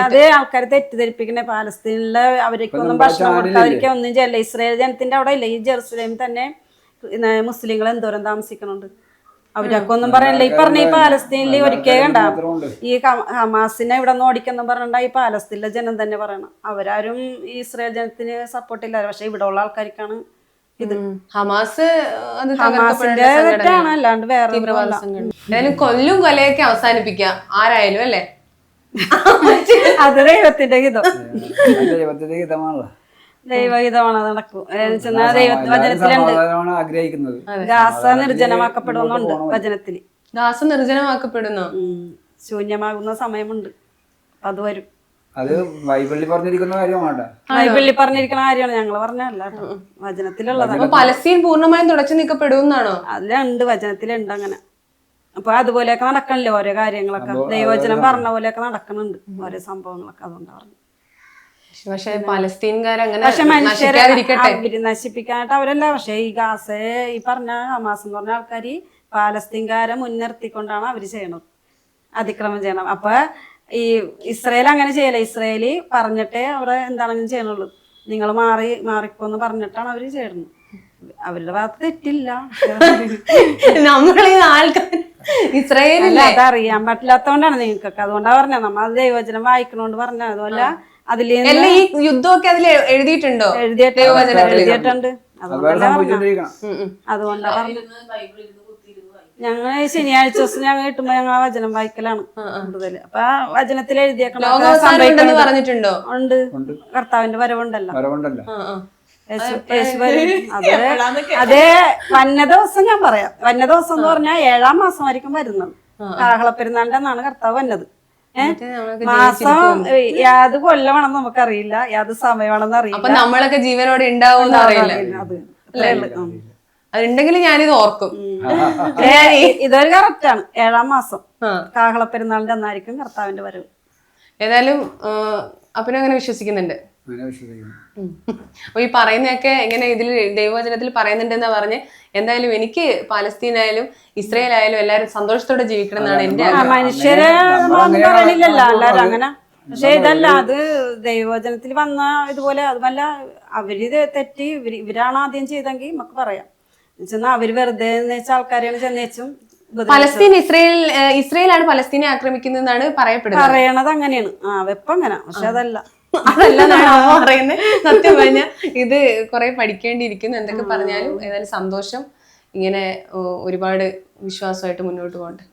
അതേ ആൾക്കാരെ തെറ്റിദ്ധരിപ്പിക്കണേ, പാലസ്തീനിലെ അവർക്കൊന്നും ഭക്ഷണം കൊടുക്കാതിരിക്കാൻ ഒന്നും ചെയ്യല്ല. ഇസ്രായേൽ ജനത്തിന്റെ അവിടെ ഇല്ല, ഈ ജെറുസലേമിൽ തന്നെ മുസ്ലിങ്ങൾ എന്തോരം താമസിക്കണുണ്ട്. അവരൊക്കെ ഒന്നും പറയണില്ല. ഈ പറഞ്ഞ ഈ പാലസ്തീനിൽ ഒരിക്കലും കണ്ട ഈ ഹമാസിനെ ഇവിടെ നിന്ന് ഓടിക്കെന്നും പറഞ്ഞിട്ടുണ്ട ഈ പാലസ്തീനിലെ ജനം തന്നെ പറയണം. അവരാരും ഈ ഇസ്രായേൽ ജനത്തിന് സപ്പോർട്ടില്ല. പക്ഷെ ഇവിടെ ഉള്ള ആൾക്കാർക്കാണ് ഇത്. ഹമാസ് അത് ഹമാസിന്റെ തെറ്റാണ്, അല്ലാണ്ട് വേറെ തീവ്രവാദ സംഘടന. എന്തായാലും കൊല്ലും കൊലയൊക്കെ അവസാനിപ്പിക്കുക ആരായാലും അല്ലേ. അത് ദൈവത്തിന്റെ ഹിതം. ദൈവത്തിന്റെ ഹിതമാണല്ലോ. ദൈവഹിതമാണ് നടക്കും. വചനത്തിലുണ്ട് ആഗ്രഹിക്കുന്നത് ഗാസ നിർജ്ജനമാക്കപ്പെടുന്നുണ്ട് വചനത്തില്. ഗാസ നിർജ്ജനമാക്കപ്പെടുന്നു. ശൂന്യമാകുന്ന സമയമുണ്ട്, അത് വരും. അത് ബൈബിളിൽ പറഞ്ഞിരിക്കുന്ന കാര്യമാണ്. ബൈബിളിൽ പറഞ്ഞിരിക്കുന്ന കാര്യമാണ്, ഞങ്ങള് പറഞ്ഞല്ല വചനത്തിലുള്ളതാണ്. അപ്പൊ പലസ്തീൻ പൂർണ്ണമായും തുടച്ചു നീക്കപ്പെടുന്നാണോ? അതിലുണ്ട്, വചനത്തിലുണ്ട് അങ്ങനെ. അപ്പൊ അതുപോലെയൊക്കെ നടക്കണല്ലോ ഓരോ കാര്യങ്ങളൊക്കെ. ദൈവവചനം പറഞ്ഞ പോലെയൊക്കെ നടക്കുന്നുണ്ട് ഓരോ സംഭവങ്ങളൊക്കെ. അതുകൊണ്ട് പറഞ്ഞു. പക്ഷെ പലസ്തീൻകാരങ്ങനെ പക്ഷെ മനുഷ്യരെ നശിക്കാതിരിക്കട്ടെ. അവര് നശിപ്പിക്കാനായിട്ട് അവരല്ല. പക്ഷെ ഈ ഗാസയെ ഈ പറഞ്ഞ ഹമാസ് എന്ന് പറഞ്ഞ ആൾക്കാര് പാലസ്തീൻകാരെ മുൻനിർത്തിക്കൊണ്ടാണ് അവര് ചെയ്യണത്, അതിക്രമം ചെയ്യണം. അപ്പൊ ഈ ഇസ്രയേൽ അങ്ങനെ ചെയ്യല. ഇസ്രയേല് പറഞ്ഞിട്ടേ അവിടെ എന്താണെങ്കിലും ചെയ്യണുള്ളൂ. നിങ്ങൾ മാറിക്കോന്ന് പറഞ്ഞിട്ടാണ് അവര് ചെയ്യുന്നത്. അവരുടെ ഭാഗത്ത് തെറ്റില്ല. നമ്മളീ ആൾക്കാർ ഇസ്രായേലില്ല അതറിയാൻ പറ്റില്ലാത്തോണ്ടാണ് നിങ്ങൾക്കൊക്കെ. അതുകൊണ്ടാ പറഞ്ഞത് നമ്മൾ ദൈവവചനം വായിക്കണോണ്ട് പറഞ്ഞ. അതുപോലെ അതിൽ ഈ യുദ്ധമൊക്കെ അതിൽ എഴുതിയിട്ടുണ്ടോ? എഴുതിയിട്ടുണ്ട്. അതുകൊണ്ടാ പറഞ്ഞത്. ഞങ്ങൾ ശനിയാഴ്ച ദിവസം ഞങ്ങൾ കിട്ടുമ്പോ ഞങ്ങൾ വചനം വായിക്കലാണ് കൂടുതല്. അപ്പൊ ആ വചനത്തിൽ എഴുതിയേക്കണം പറഞ്ഞിട്ടുണ്ടോ? ഉണ്ട്. കർത്താവിന്റെ വരവുണ്ടല്ലോ. അതേ വന്ന ദിവസം ഞാൻ പറയാം. വന്ന ദിവസം എന്ന് പറഞ്ഞാൽ 7-ാം മാസമായിരിക്കും വരുന്നത്. കാഹളപ്പെരുന്നാളിന്റെ അന്നാണ് കർത്താവ് വന്നത്. മാസം യാത് കൊല്ലമാണെന്ന് നമുക്കറിയില്ല, യാത് സമയമാണെന്ന് അറിയില്ല. അപ്പൊ നമ്മളൊക്കെ ജീവനോടെ ഉണ്ടാവും അറിയില്ല. അതുണ്ടെങ്കിൽ ഞാനിത് ഓർക്കും. ഇതൊരു കറക്റ്റാണ്. 7-ാം മാസം കാഹളപ്പെരുന്നാളിന്റെ അന്നായിരിക്കും കർത്താവിന്റെ വരവ്. ഏതായാലും അപ്പനങ്ങനെ വിശ്വസിക്കുന്നുണ്ട്. അപ്പൊ ഈ പറയുന്നതൊക്കെ എങ്ങനെ ഇതിൽ ദൈവവചനത്തിൽ പറയുന്നുണ്ടെന്നാ പറഞ്ഞ്. എന്തായാലും എനിക്ക് പാലസ്തീനായാലും ഇസ്രായേൽ ആയാലും എല്ലാവരും സന്തോഷത്തോടെ ജീവിക്കണം എന്നാണ് എന്റെ മനുഷ്യരെ നമ്മളൊന്നും പറയണില്ലല്ലോ എല്ലാരും അങ്ങനെ. പക്ഷെ ഇതല്ല, അത് ദൈവവചനത്തിൽ വന്ന ഇതുപോലെ. അതുമല്ല അവര് തെറ്റി ഇവരാണ് ആദ്യം ചെയ്തെങ്കിൽ നമുക്ക് പറയാം. എന്നുവെച്ചാൽ അവര് വെറുതെ ആൾക്കാരെയാണ് ചെന്നേച്ചും. പലസ്തീൻ ഇസ്രായേലാണ് പലസ്തീനെ ആക്രമിക്കുന്നതെന്നാണ് പറയണത്. അങ്ങനെയാണ് വെപ്പം അങ്ങനെ. പക്ഷെ അതല്ല പറയുന്നത്. സത്യം പറഞ്ഞ ഇത് കുറെ പഠിക്കേണ്ടിയിരിക്കുന്നു. എന്തൊക്കെ പറഞ്ഞാലും ഏതായാലും സന്തോഷം. ഇങ്ങനെ ഒരുപാട് വിശ്വാസമായിട്ട് മുന്നോട്ട് പോകട്ടെ.